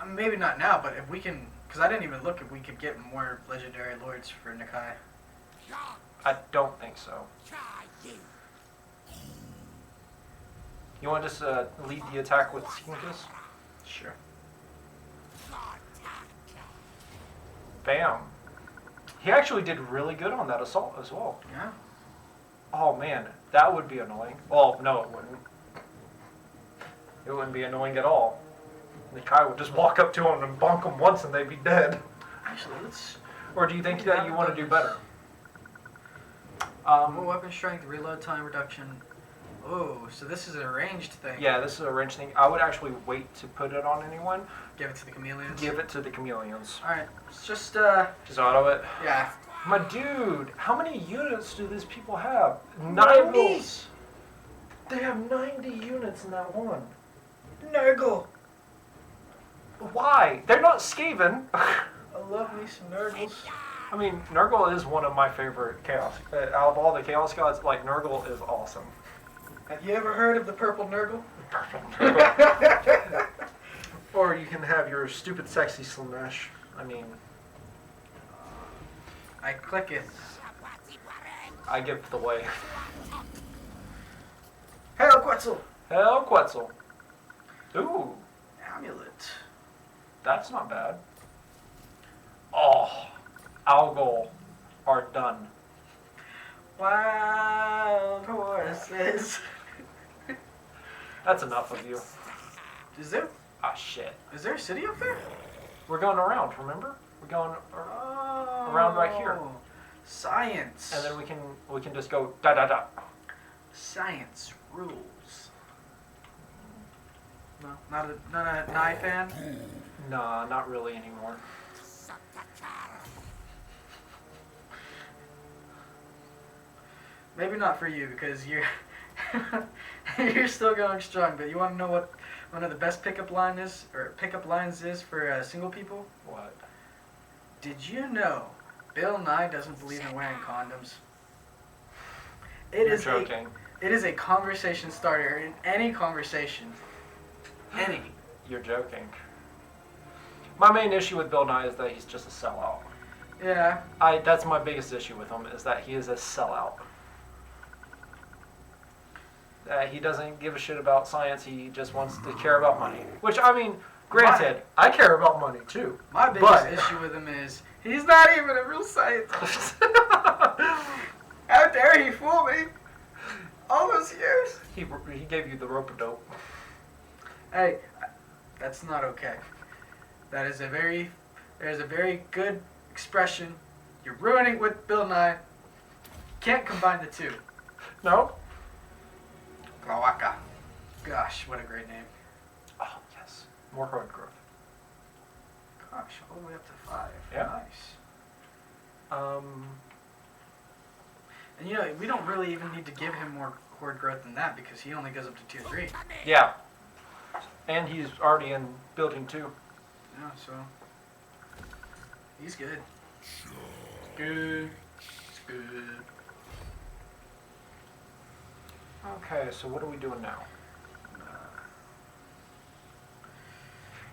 Maybe not now, but if we can, because I didn't even look if we could get more legendary lords for Nakai. I don't think so. You want to just lead the attack with Skinkus? Sure. Bam. He actually did really good on that assault as well. Yeah. Oh man, that would be annoying. Well, no, it wouldn't. It wouldn't be annoying at all. Nakai would just walk up to him and bonk him once and they'd be dead. Actually, let's. Or do you think that you want to do better? More weapon strength, reload time reduction. Oh, so this is a ranged thing. Yeah, this is a range thing. I would actually wait to put it on anyone. Give it to the chameleons. Give it to the chameleons. Alright, it's just Just auto it. yeah. My dude, how many units do these people have? 90. They have 90 units in that one. Nurgle. Why? They're not Skaven. I love me some Nurgles. I mean, Nurgle is one of my favorite chaos. Out of all the chaos gods, like, Nurgle is awesome. Have you ever heard of the purple Nurgle? Or you can have your stupid sexy Slanesh. I mean, I click it. I give the way. Hail Quetzal! Hell, Quetzal. Ooh, Amulet. that's not bad. Oh, Algol are done. Wild horses. That's enough of you. Is there Ah, shit. is there a city up there? We're going around, remember? We're going, Oh, Around right here. Science. and then we can just go da da da. Science rules. No, not a Nye fan. Nah, not really anymore. Maybe not for you because you're you're still going strong. But you want to know what one of the best pickup lines is for single people? What? Did you know Bill Nye doesn't believe in wearing condoms? You're joking. It is a conversation starter in any conversation. Any. You're joking. My main issue with Bill Nye is that he's just a sellout. Yeah. That's my biggest issue with him, is that he is a sellout. He doesn't give a shit about science, he just wants to care about money. Which, I mean, granted, I care about money too. My biggest issue with him is he's not even a real scientist. How dare he fool me? All those years. He gave you the rope-a-dope. Hey, that's not okay. There's a very good expression. You're ruining it with Bill Nye. Can't combine the two. No? Glawaka. Gosh, what a great name. Oh, yes. More hard growth. Gosh, all the way up to 5. Yeah. Nice. And you know, we don't really even need to give him more horde growth than that because he only goes up to 2-3. Yeah. And he's already in building 2. Yeah, so he's good. Good. It's good. Okay, so what are we doing now?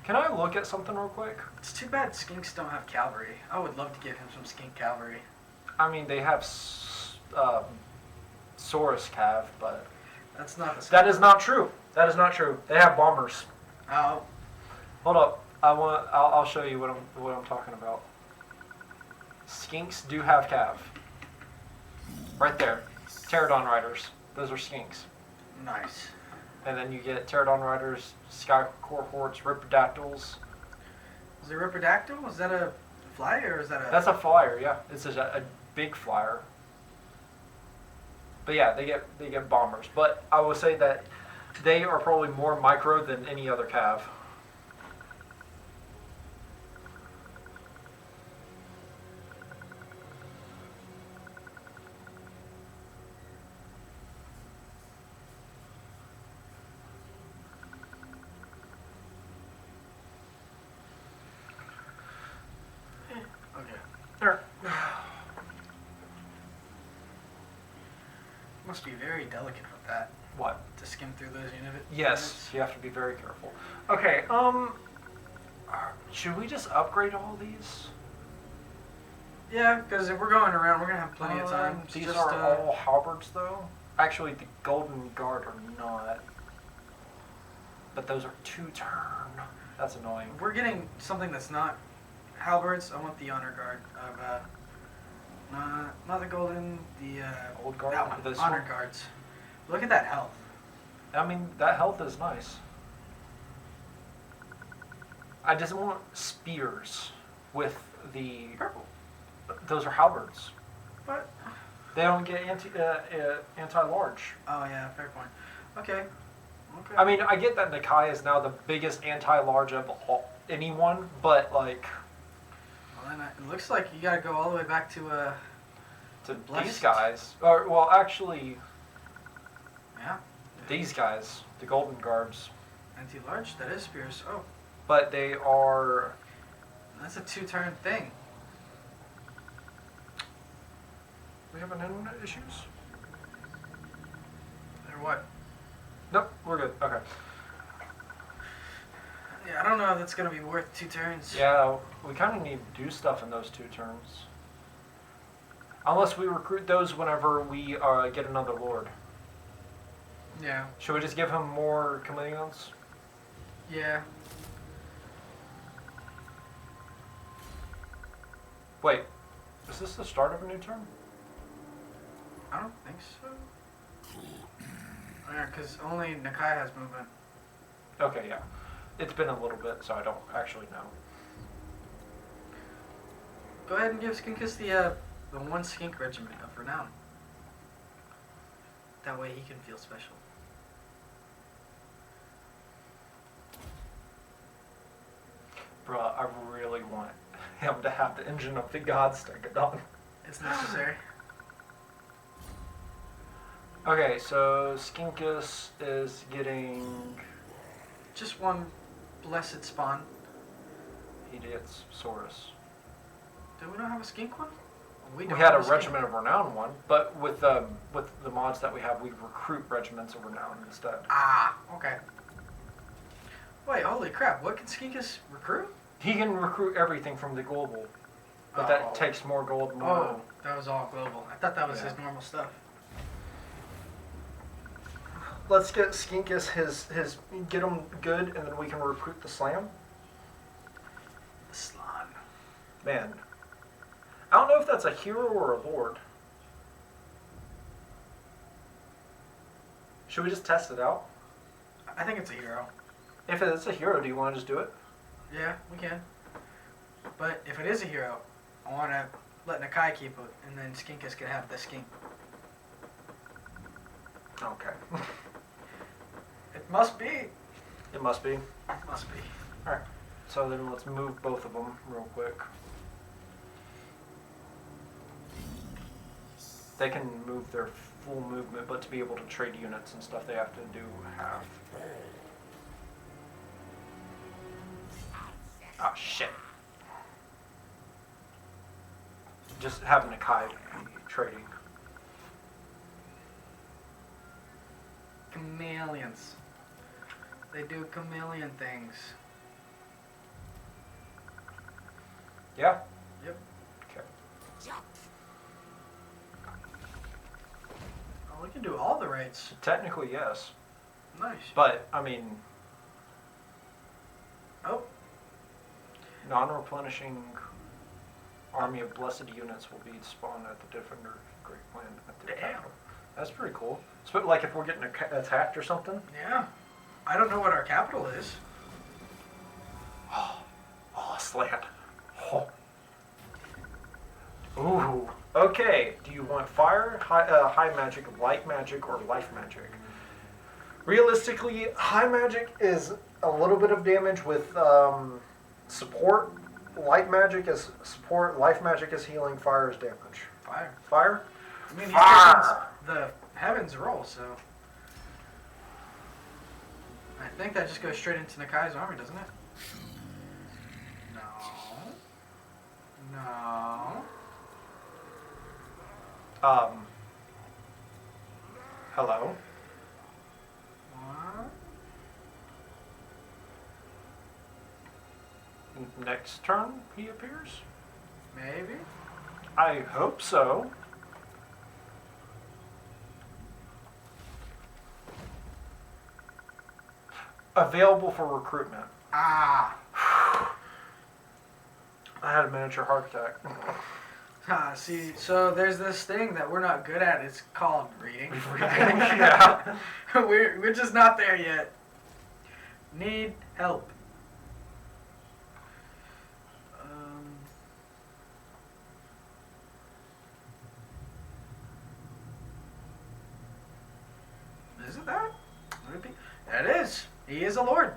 Can I look at something real quick? It's too bad Skinks don't have cavalry. I would love to give him some skink cavalry. I mean, they have Saurus Cav, but That's not the that is not true. That is not true. They have bombers. Oh, Hold up. I'll show you what I'm talking about. Skinks do have Cav. Right there. Pterodon Riders. Those are Skinks. nice. And then you get Pterodon Riders, Sky Cohorts, Ripidactyls. Is it Ripidactyl? Is that a flyer or is that a... That's a flyer, yeah. It's a big flyer. But yeah, they get bombers. But I will say that they are probably more micro than any other Cav. Okay. There. Must be very delicate with that, What? to skim through those units. Yes, you have to be very careful. Okay, should we just upgrade all these? Yeah, because if we're going around, we're going to have plenty of time. It's These just, are all halberds, though. Actually, the Golden Guard are not. But those are 2-turn. That's annoying. If we're getting something that's not halberds, I want the honor guard of, not the golden, the, Old Guard? that one, This honor one? guards. Look at that health. I mean, that health is nice. I just want spears with the... Purple. Those are halberds. What? They don't get anti-large. Oh, yeah, fair point. Okay. Okay. I mean, I get that Nakai is now the biggest anti-large of anyone, but like... Well, then it looks like you got to go all the way back to, to Blessed. these guys, or well, actually, yeah, these guys, the Golden Guards, anti-large. That is spears. Oh, but they are. that's a 2-turn thing. We having internet issues? Or what? Nope, we're good. Okay. Yeah, I don't know if that's gonna be worth 2 turns. Yeah, we kind of need to do stuff in those 2 turns. Unless we recruit those whenever we get another lord. Yeah. Should we just give him more chameleons? Yeah. Wait, is this the start of a new turn? I don't think so. Yeah, because only Nakai has movement. Okay, yeah. It's been a little bit, so I don't actually know. Go ahead and give Skinkus the 1 skink regiment of renown. That way he can feel special. Bruh, I really want him to have the engine of the gods stick on. It's necessary. Okay, so Skinkus is getting... Just 1 blessed spawn. He gets Saurus. Do we not have a skink one? We don't had a have skink. Regiment of Renown one, but with the mods that we have, we recruit Regiments of Renown instead. Ah, okay. Wait, holy crap! What can Skinkus recruit? He can recruit everything from the global, but that takes more gold, more... Oh, that was all global. I thought that was Yeah. his normal stuff. Let's get Skinkus his get him good, and then we can recruit the Slam. The Slan. Man, I don't know if that's a hero or a lord. Should we just test it out? I think it's a hero. If it's a hero, do you want to just do it? Yeah, we can. But if it is a hero, I want to let Nakai keep it, and then Skinkus can have the skink. Okay. It must be. It must be. It must be. Alright, so then let's move both of them real quick. They can move their full movement, but to be able to trade units and stuff, they have to do half. Ah, shit. Just having a Kai be trading. Chameleons. They do chameleon things. Yeah? Yep. Okay. Oh, we can do all the raids. Technically, yes. Nice. But, I mean, Oh, non-replenishing army of blessed units will be spawned at the Defender Great Plan at the Damn. capital. That's pretty cool. So, like if we're getting attacked or something. yeah. I don't know what our capital is. Oh, this land. Oh. Ooh. Okay. Do you want fire, high magic, light magic, or life magic? Realistically, high magic is a little bit of damage with support. Light magic is support. Life magic is healing. Fire is damage. Fire. Fire? I mean, Fire! the heavens roll, so. I think that just goes straight into Nakai's army, doesn't it? No. No. Hello? What? Next turn, he appears? Maybe? I hope so. Available for recruitment. Ah. I had a miniature heart attack. Ah, see, so there's this thing that we're not good at. It's called reading. Yeah. We're just not there yet. Need help. Is it that? Would it be? That is. He is a lord.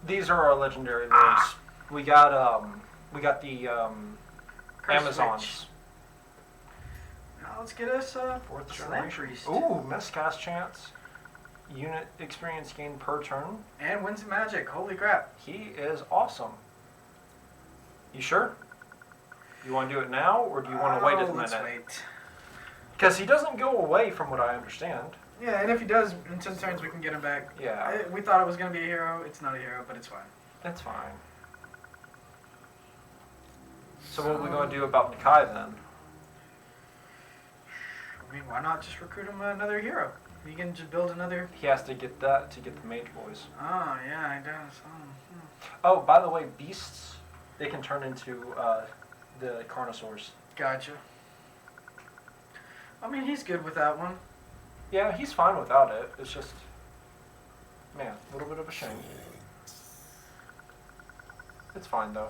These are our legendary lords. We got the Curse Amazons. Witch. Now let's get us Fourth Slam generation. Priest. Ooh, miscast chance. Unit experience gained per turn. And Winds of Magic. Holy crap. He is awesome. You sure? You want to do it now, or do you want to wait a minute? Let's wait. Because he doesn't go away, from what I understand. Yeah, and if he does, in 10 turns we can get him back. Yeah. We thought it was going to be a hero. It's not a hero, but it's fine. That's fine. So what are we going to do about Nakai then? I mean, why not just recruit him another hero? You can just build another... He has to get that to get the mage boys. Oh, yeah, he does. Oh, by the way, beasts, they can turn into the Carnosaurs. Gotcha. I mean, he's good with that one. Yeah, he's fine without it. It's just, man, a little bit of a shame. It's fine, though.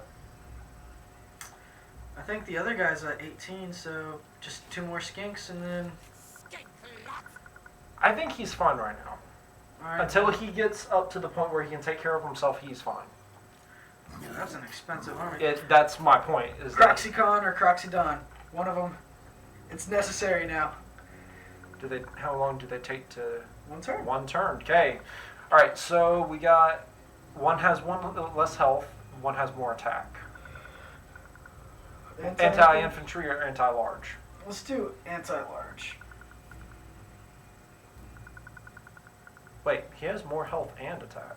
I think the other guy's at 18, so just 2 more skinks and then... I think he's fine right now. All right. Until he gets up to the point where he can take care of himself, he's fine. Yeah, that's an expensive army. That's my point. Is that Croxicon or Croxidon. One of them. It's necessary now. how long do they take to... 1 turn. 1 turn. Okay. All right. So we got one has 1 less health, one has more attack. Anti-infantry or anti-large? Let's do anti-large. Wait, he has more health and attack,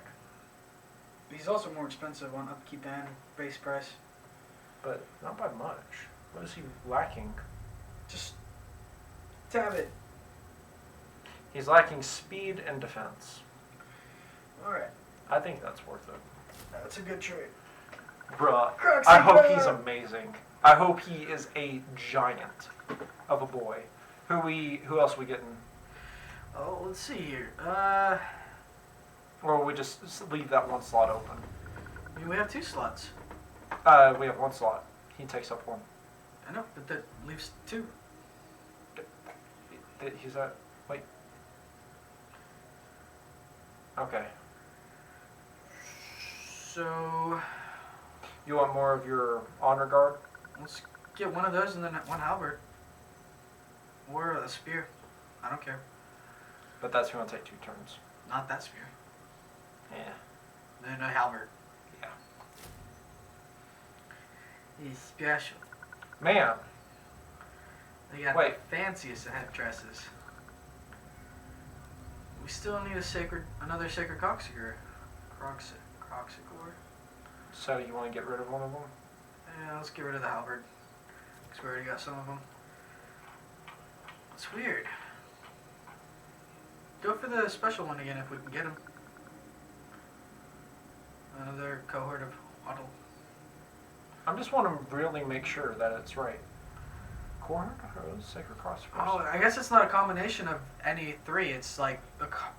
He's also more expensive on upkeep and base price. but not by much. What is he lacking? Just tab it. He's lacking speed and defense. Alright. I think that's worth it. That's a good trade. Bruh, Croxy I hope bruh. he's amazing. I hope he is a giant of a boy. Who else we getting? Oh, let's see here. Or we just leave that 1 slot open? I mean, we have 2 slots. We have 1 slot. He takes up 1. I know, but that leaves 2. He's at... Wait. Okay. So, You want more of your honor guard? let's get one of those and then 1 halberd. Or a spear. I don't care. But that's going to take 2 turns. Not that spear. Yeah. Then a halberd. Yeah. He's special. Man. They got Wait. the fanciest of headdresses. We still need another sacred coxigor. Croxigor. So you want to get rid of one of them? Yeah, let's get rid of the halberd. Because we already got some of them. It's weird. Go for the special one again if we can get him. Another cohort of Waddle. I just want to really make sure that it's right. Cohort of Sacred Cross. Oh, I guess it's not a combination of any 3. It's like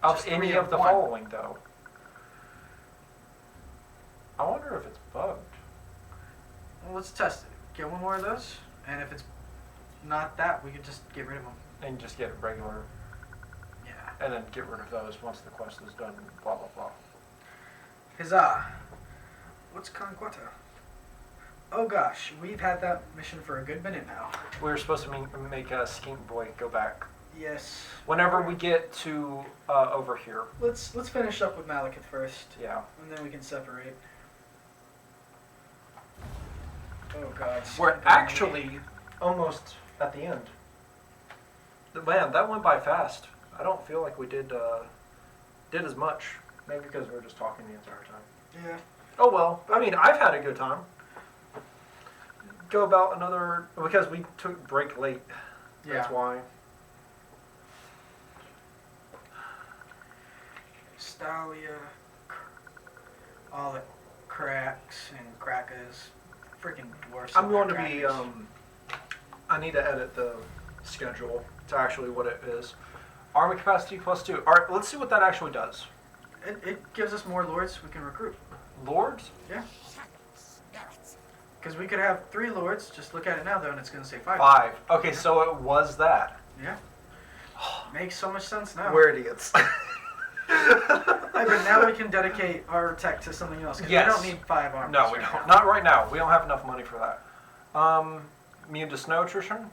Of just any 3 of the 1. following, though. I wonder if it's bugged. Well, let's test it. Get 1 more of those, and if it's not that, we could just get rid of them. And just get regular, Yeah. and then get rid of those once the quest is done, blah, blah, blah. Huzzah! What's Conquata? Oh gosh, we've had that mission for a good minute now. We were supposed to make a Skink Boy go back. Yes. Whenever we get to over here. Let's finish up with Malekith first, Yeah. and then we can separate. Oh god. We're actually almost at the end. Man, that went by fast. I don't feel like we did as much. Maybe because we were just talking the entire time. Yeah. Oh well. I mean, I've had a good time. Go about another because we took break late. That's why. Stalia, all the cracks and crackers, freaking dwarfs. I'm and going to their be. crackers. I need to edit the schedule to actually what it is. Army capacity +2. All right, let's see what that actually does. It gives us more lords we can recruit. Lords? Yeah. Because we could have 3 lords. Just look at it now, though, and it's going to say 5. 5. Okay, so it was that. Yeah. Makes so much sense now. We're idiots. But now we can dedicate our tech to something else. Because Yes. we don't need 5 armies. No, we right don't. now. Not right now. We don't have enough money for that. Immune to snow attrition?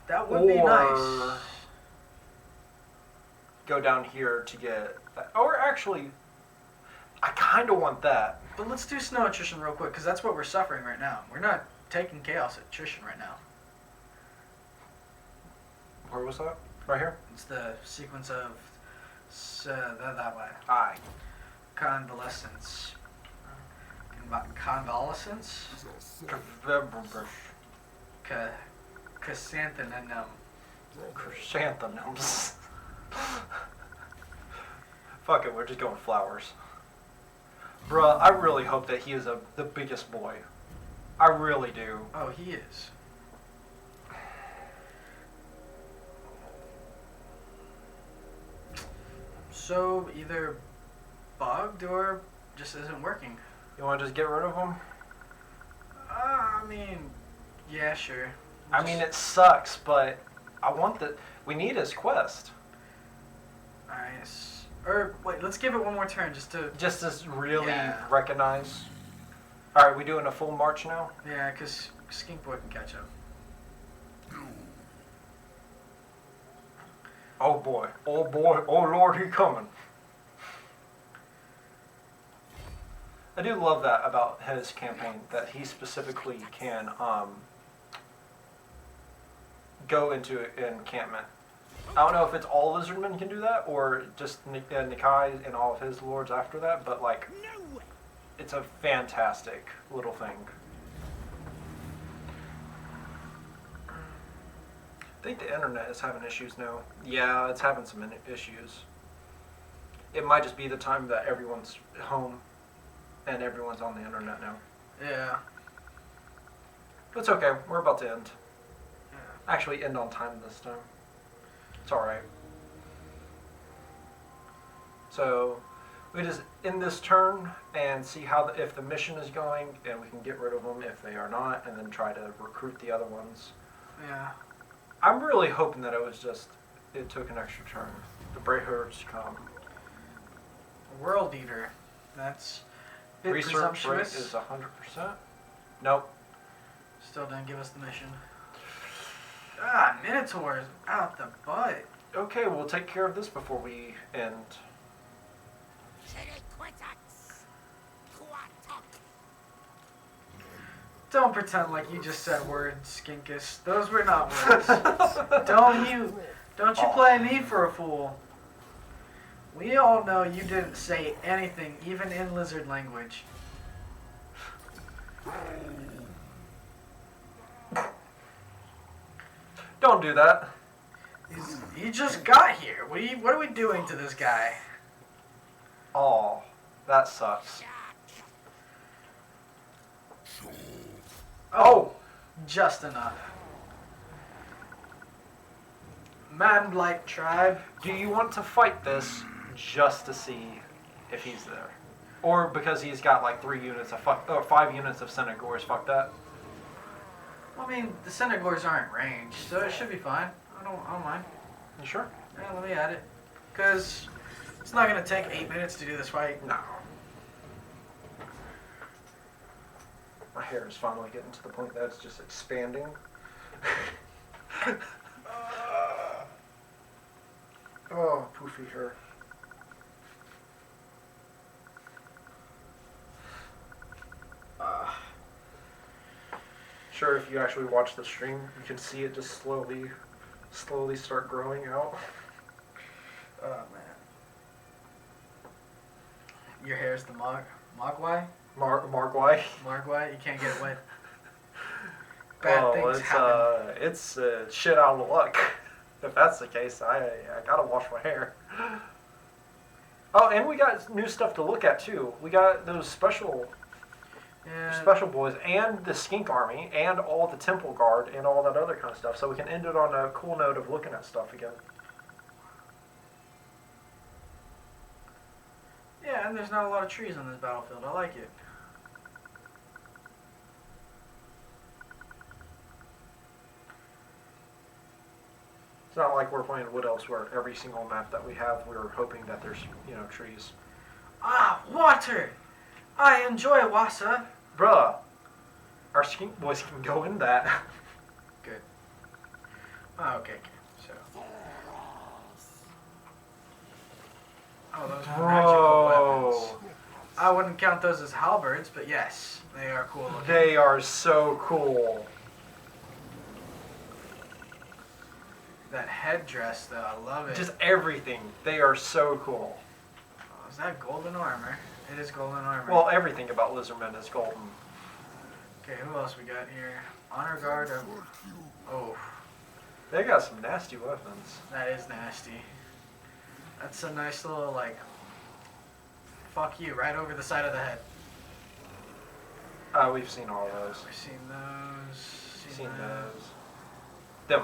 That would be nice. Go down here to get that. Or actually, I kind of want that. But let's do snow attrition real quick, because that's what we're suffering right now. We're not taking chaos attrition right now. Where was that? Right here? It's the sequence of that way. Aye. Convalescence. Convalescence? Chrysanthemum. Chrysanthemums. Fuck it, we're just going flowers. Bruh, I really hope that he is the biggest boy. I really do. Oh, he is. So, either bugged or just isn't working. You want to just get rid of him? I mean, yeah, sure. I mean, it sucks, but we need his quest. Nice. Or, wait, let's give it one more turn just to... Just to really Yeah. recognize. Alright, we doing a full march now? Yeah, because Skink Boy can catch up. Oh boy, oh lord, he coming. I do love that about his campaign, that he specifically can go into an encampment. I don't know if it's all lizardmen can do that, or just Nikai and all of his lords after that, but like, it's a fantastic little thing. I think the internet is having issues now. Yeah, it's having some issues. It might just be the time that everyone's home and everyone's on the internet now. Yeah. But it's okay. We're about to end. Yeah. Actually, end on time this time. It's alright. So, we just end this turn and see how if the mission is going, and we can get rid of them if they are not, and then try to recruit the other ones. Yeah. I'm really hoping that it took an extra turn. The Brayherds come. World Eater. That's a bit Research rate presumptuous. is 100%. Nope. Still didn't give us the mission. Ah, Minotaurs out the butt. Okay, we'll take care of this before we end. Don't pretend like you just said words, Skinkus. Those were not words. Don't you play me for a fool. We all know you didn't say anything, even in lizard language. Don't do that. He just got here. What are we doing to this guy? Oh, that sucks. Oh, just enough. Man-blight tribe. Do you want to fight this just to see if he's there? Or because he's got like 5 units of Senegors, fuck that. I mean, the Senegors aren't ranged, so it should be fine. I don't mind. You sure? Yeah, let me add it. Because it's not going to take 8 minutes to do this fight. No. My hair is finally getting to the point that it's just expanding. Oh, poofy hair. Sure, if you actually watch the stream, you can see it just slowly start growing out. Oh, man. Your hair's the Mogwai? Margwai. Mogwai? You can't get it wet. Bad things it's happen. it's shit out of luck. If that's the case, I gotta wash my hair. Oh, and we got new stuff to look at too. We got those special boys and the Skink Army and all the Temple Guard and all that other kind of stuff. So we can end it on a cool note of looking at stuff again. Yeah, and there's not a lot of trees on this battlefield. I like it. It's not like we're playing Wood Elves where every single map that we have, we're hoping that there's, trees. Ah, water! I enjoy Wassa. Bruh, our Skink boys can go in that. Good. Oh, okay. So. Oh, those are magical weapons. I wouldn't count those as halberds, but yes, they are cool looking. They are so cool. that headdress, though. I love it. Just everything. They are so cool. Oh, is that golden armor? It is golden armor. Well, everything about Lizardmen is golden. Okay, who else we got here? Honor guard. Oh, They got some nasty weapons. that is nasty. That's a nice little, like, fuck you, right over the side of the head. We've seen all of those. We've seen those. Seen those. Them.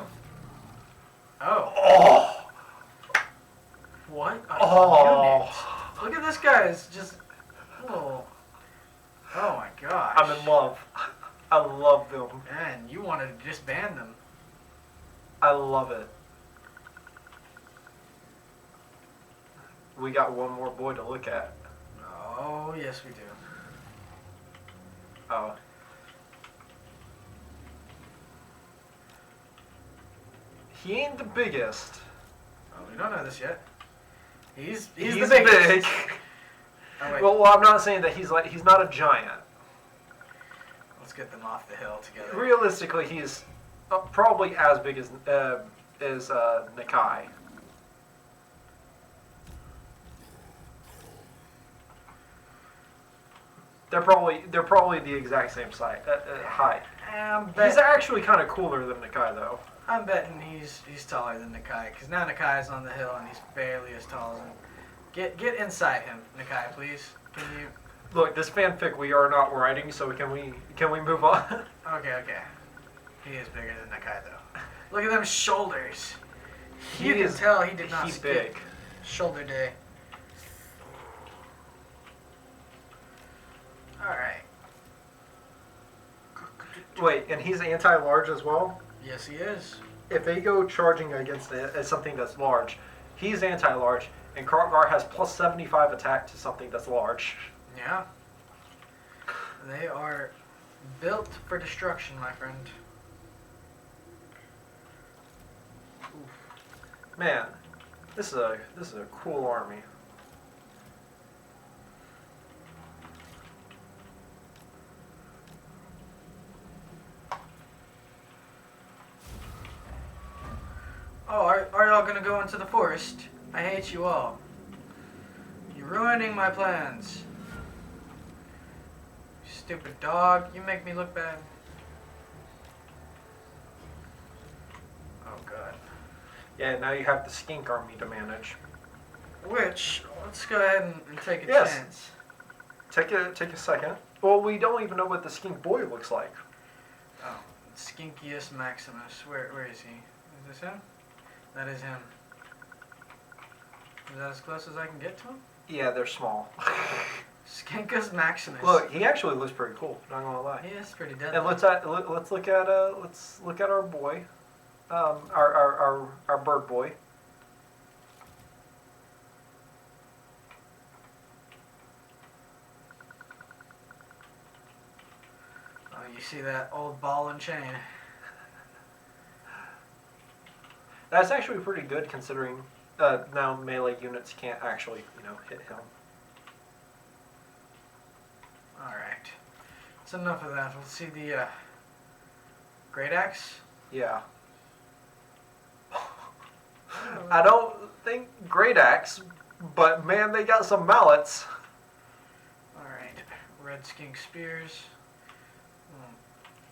Oh. Oh! What a Oh! unit. Look at this guy. It's just... Oh. Oh my gosh. I'm in love. I love them. Man, you wanted to just ban them. I love it. We got one more boy to look at. Oh, yes we do. Oh. He ain't the biggest. Oh, we don't know this yet. He's the He's biggest. big. Oh, wait. Well, I'm not saying that he's not a giant. Let's get them off the hill together. Realistically, he's probably as big as Nakai. They're probably the exact same size, height. He's actually kind of cooler than Nakai, though. I'm betting he's taller than Nakai, because now Nakai's on the hill and he's barely as tall as him. Get inside him, Nakai, please. Can you? Look, this fanfic we are not writing, so can we move on? Okay. He is bigger than Nakai, though. Look at them shoulders. He You can is- tell he did not He's skip big. shoulder day. Alright. Wait, and he's anti-large as well? Yes, he is. If they go charging against something that's large, he's anti-large, and Kroggar has plus 75 attack to something that's large. Yeah. They are built for destruction, my friend. Man, this is a cool army. Oh, are y'all gonna go into the forest? I hate you all. You're ruining my plans. Stupid dog, you make me look bad. Oh god. Yeah, now you have the Skink army to manage. Which, let's go ahead and take a Yes. chance. Take a second. Well, we don't even know what the Skink boy looks like. Oh, Skinkiest Maximus. Where is he? Is this him? That is him. Is that as close as I can get to him? Yeah, they're small. Skinkus Maximus. Look, he actually looks pretty cool. Not gonna lie. He is pretty deadly. And let's look at our boy, our bird boy. Oh, you see that old ball and chain? That's actually pretty good considering now melee units can't actually hit him. All right. That's enough of that. Let's see the great axe. Yeah. I don't think great axe, but man, they got some mallets. All right. Red skink spears.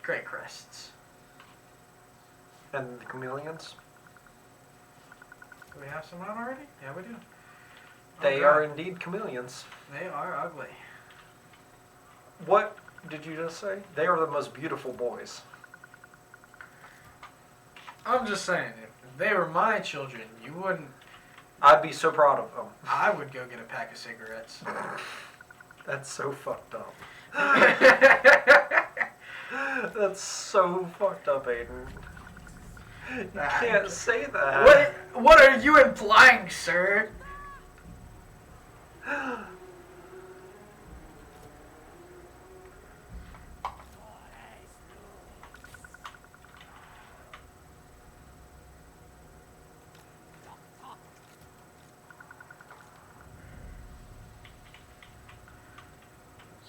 Great crests. And the chameleons. Do we have some on already? Yeah, we do. They God. are indeed chameleons. They are ugly. What did you just say? They are the most beautiful boys. I'm just saying, if they were my children, you wouldn't. I'd be so proud of them. I would go get a pack of cigarettes. That's so fucked up. That's so fucked up, Aidan. You can't say that. What are you implying, sir?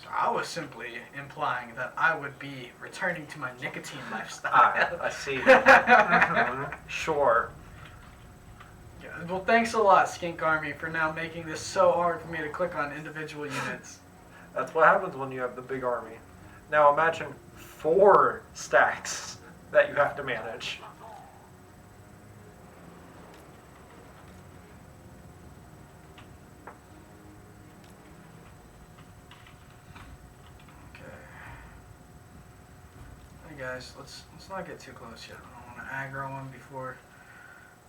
So I was simply implying that I would be returning to my nicotine lifestyle. I see. Mhm. Sure. Well, thanks a lot, Skink Army, for now making this so hard for me to click on individual units. That's what happens when you have the big army. Now imagine 4 stacks that you have to manage. Okay. Hey guys, let's not get too close yet. I don't want to aggro one before.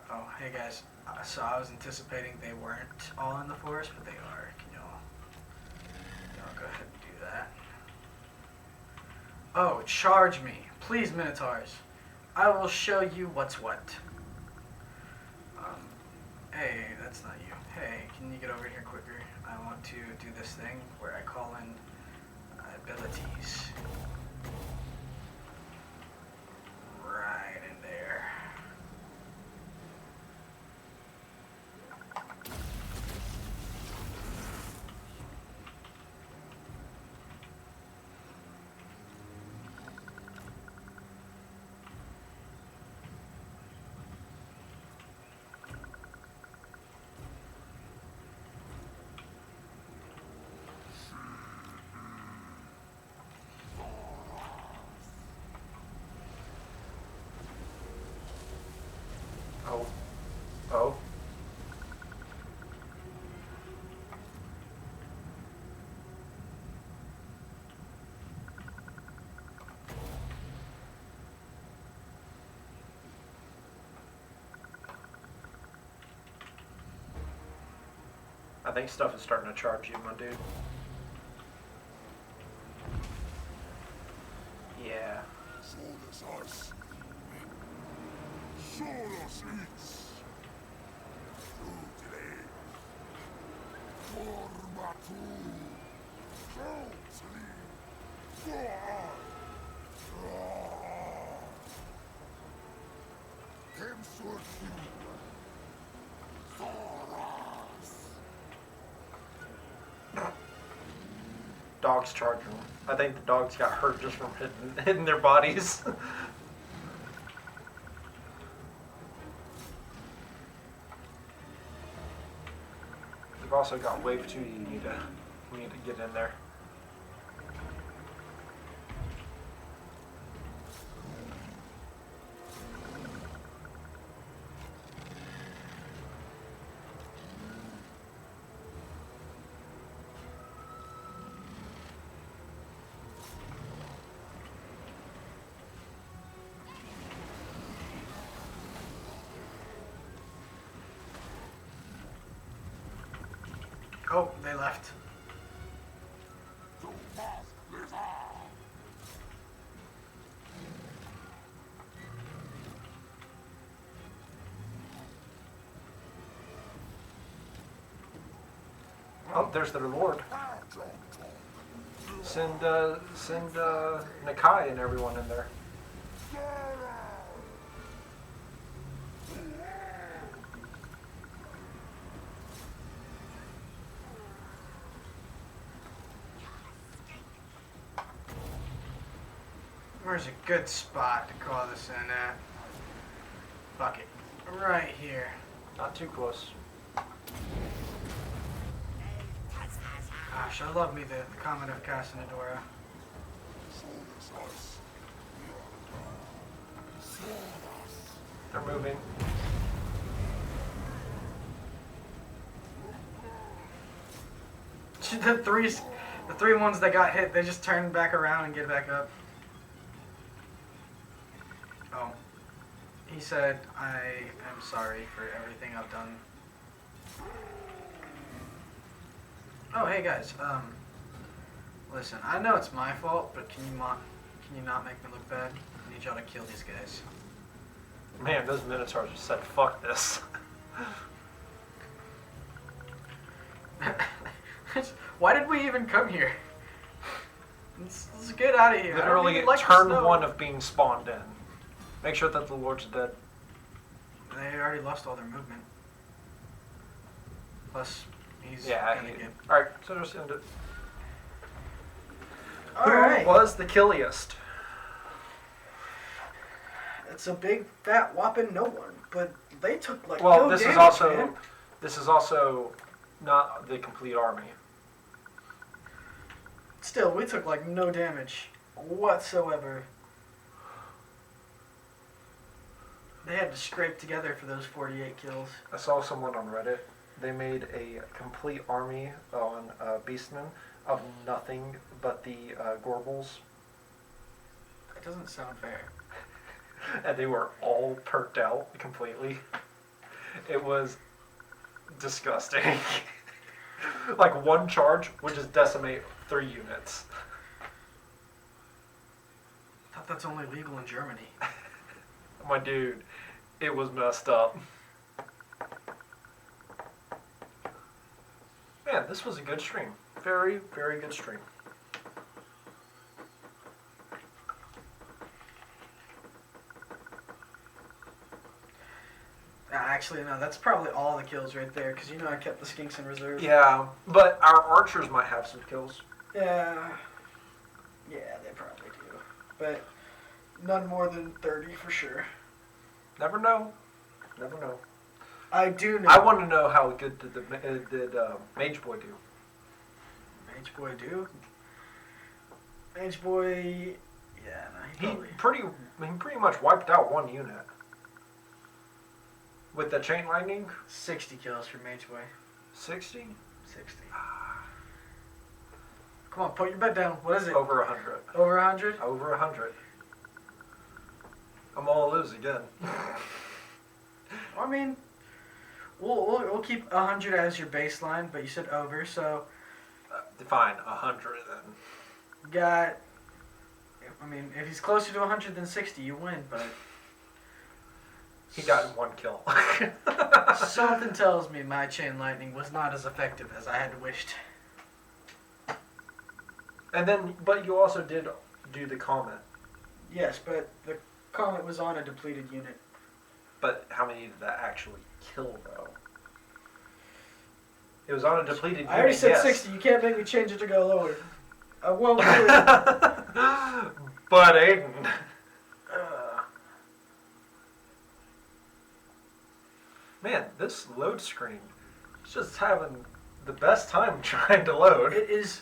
Oh, hey guys. So I was anticipating they weren't all in the forest, but they are. Can y'all go ahead and do that? Oh, charge me. Please, Minotaurs. I will show you what's what. Hey, that's not you. Hey, can you get over here quicker? I want to do this thing where I call in abilities. Right in there. Oh. I think stuff is starting to charge you, my dude. Yeah. Dogs charging them. I think the dogs got hurt just from hitting their bodies. We've also got wave 2 we need to get in there. Oh, they left. Oh, there's their lord. Send Nakai and everyone in there. Where's a good spot to call this in at? Fuck it. Right here. Not too close. Gosh, I love me the Comet of Casanadora. They're moving. The three ones that got hit, they just turn back around and get back up. Oh. He said, I am sorry for everything I've done. Oh, hey guys, listen, I know it's my fault, but can you not make me look bad? I need y'all to kill these guys. Man, those Minotaurs just said, fuck this. Why did we even come here? Let's get out of here. Literally, I don't even like turn the snow. 1 of being spawned in. Make sure that the Lord's dead. They already lost all their movement. Plus, he's Yeah, gonna get... Alright, so just end it. Alright. Who was the killiest? It's a big, fat, whopping no one. But They took like Well, no this damage, is also man. this is also not the complete army. Still, we took like no damage whatsoever. They had to scrape together for those 48 kills. I saw someone on Reddit. They made a complete army on Beastmen of nothing but the Gorbals, That doesn't sound fair. and they were all perked out completely. It was disgusting. Like one charge would just decimate 3 units. I thought that's only legal in Germany. My dude, it was messed up. Man, this was a good stream. Very, very good stream. Actually, no, that's probably all the kills right there, because you know I kept the Skinks in reserve. Yeah, but our archers might have some kills. Yeah. Yeah, they probably do. But none more than 30 for sure. Never know. Never know. I do know. I want to know how good did Mage Boy do. Mage Boy do? Mage Boy... Yeah, no, he probably... He pretty much wiped out 1 unit. With the chain lightning? 60 kills for Mage Boy. 60? 60. Come on, put your bet down. What is it? Over 100. Over 100? Over 100. I'm all lose again. I mean, we'll keep 100 as your baseline, but you said over, so... Define 100 then. Got... I mean, if he's closer to 100 than 60, you win, but... He got 1 kill. Something tells me my chain lightning was not as effective as I had wished. And then, but you also did do the comment. Yes, but the comet was on a depleted unit. But how many did that actually kill, though? It was on a depleted unit. I already said yes. 60. You can't make me change it to go lower. I won't do it. But Aidan. Man, this load screen is just having the best time trying to load. It is...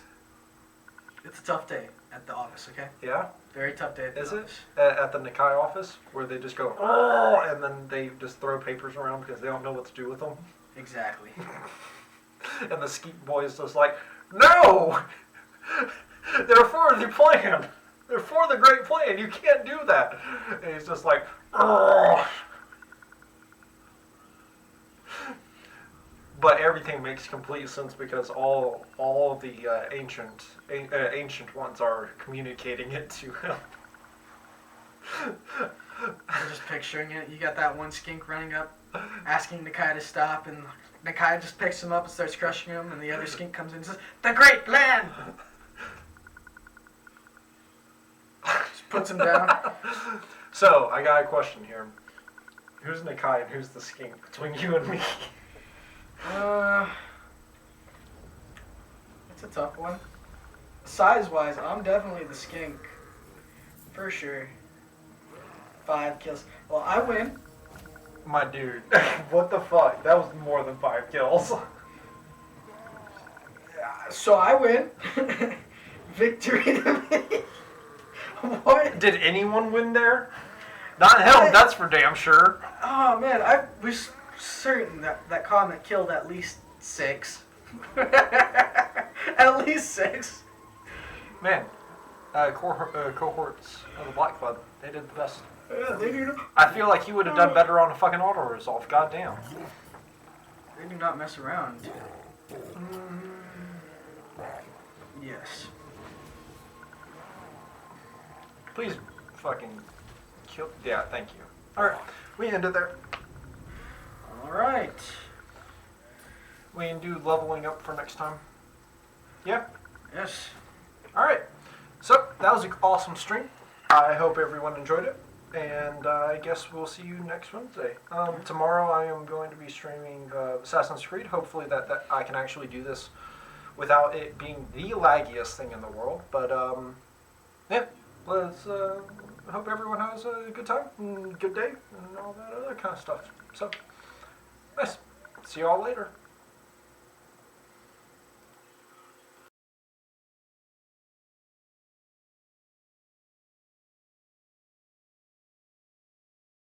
It's a tough day at the office, okay? Yeah? Very tough day at the Is it? office. At the Nikai office, where they just go, oh, and then they just throw papers around because they don't know what to do with them. Exactly. And the Skeet boy is just like, no! They're for the plan! They're for the great plan! You can't do that! And he's just like, oh. But everything makes complete sense because all of the ancient ones are communicating it to him. I'm just picturing it. You got that one skink running up, asking Nakai to stop, and Nakai just picks him up and starts crushing him, and the other skink comes in and says, "The great plan!" Just puts him down. So, I got a question here. Who's Nakai and who's the skink between you and me? It's a tough one. Size-wise, I'm definitely the skink. For sure. 5 kills. Well, I win. My dude, what the fuck? That was more than 5 kills. So I win. Victory to me. What? Did anyone win there? Not him, that's for damn sure. Oh man, I was certain that comment killed at least 6. At least 6. Man, cohorts of the Black Club, they did the best. Yeah, they do. I feel like you would have done better on a fucking auto resolve, goddamn. They do not mess around. Yes. Please fucking kill. Yeah, thank you. Alright, we ended there. Alright. We can do leveling up for next time. Yeah? Yes. Alright. So, that was an awesome stream. I hope everyone enjoyed it. And I guess we'll see you next Wednesday. Tomorrow I am going to be streaming Assassin's Creed. Hopefully that I can actually do this without it being the laggiest thing in the world. But, yeah. Let's hope everyone has a good time and good day and all that other kind of stuff. So, Nice. See y'all later.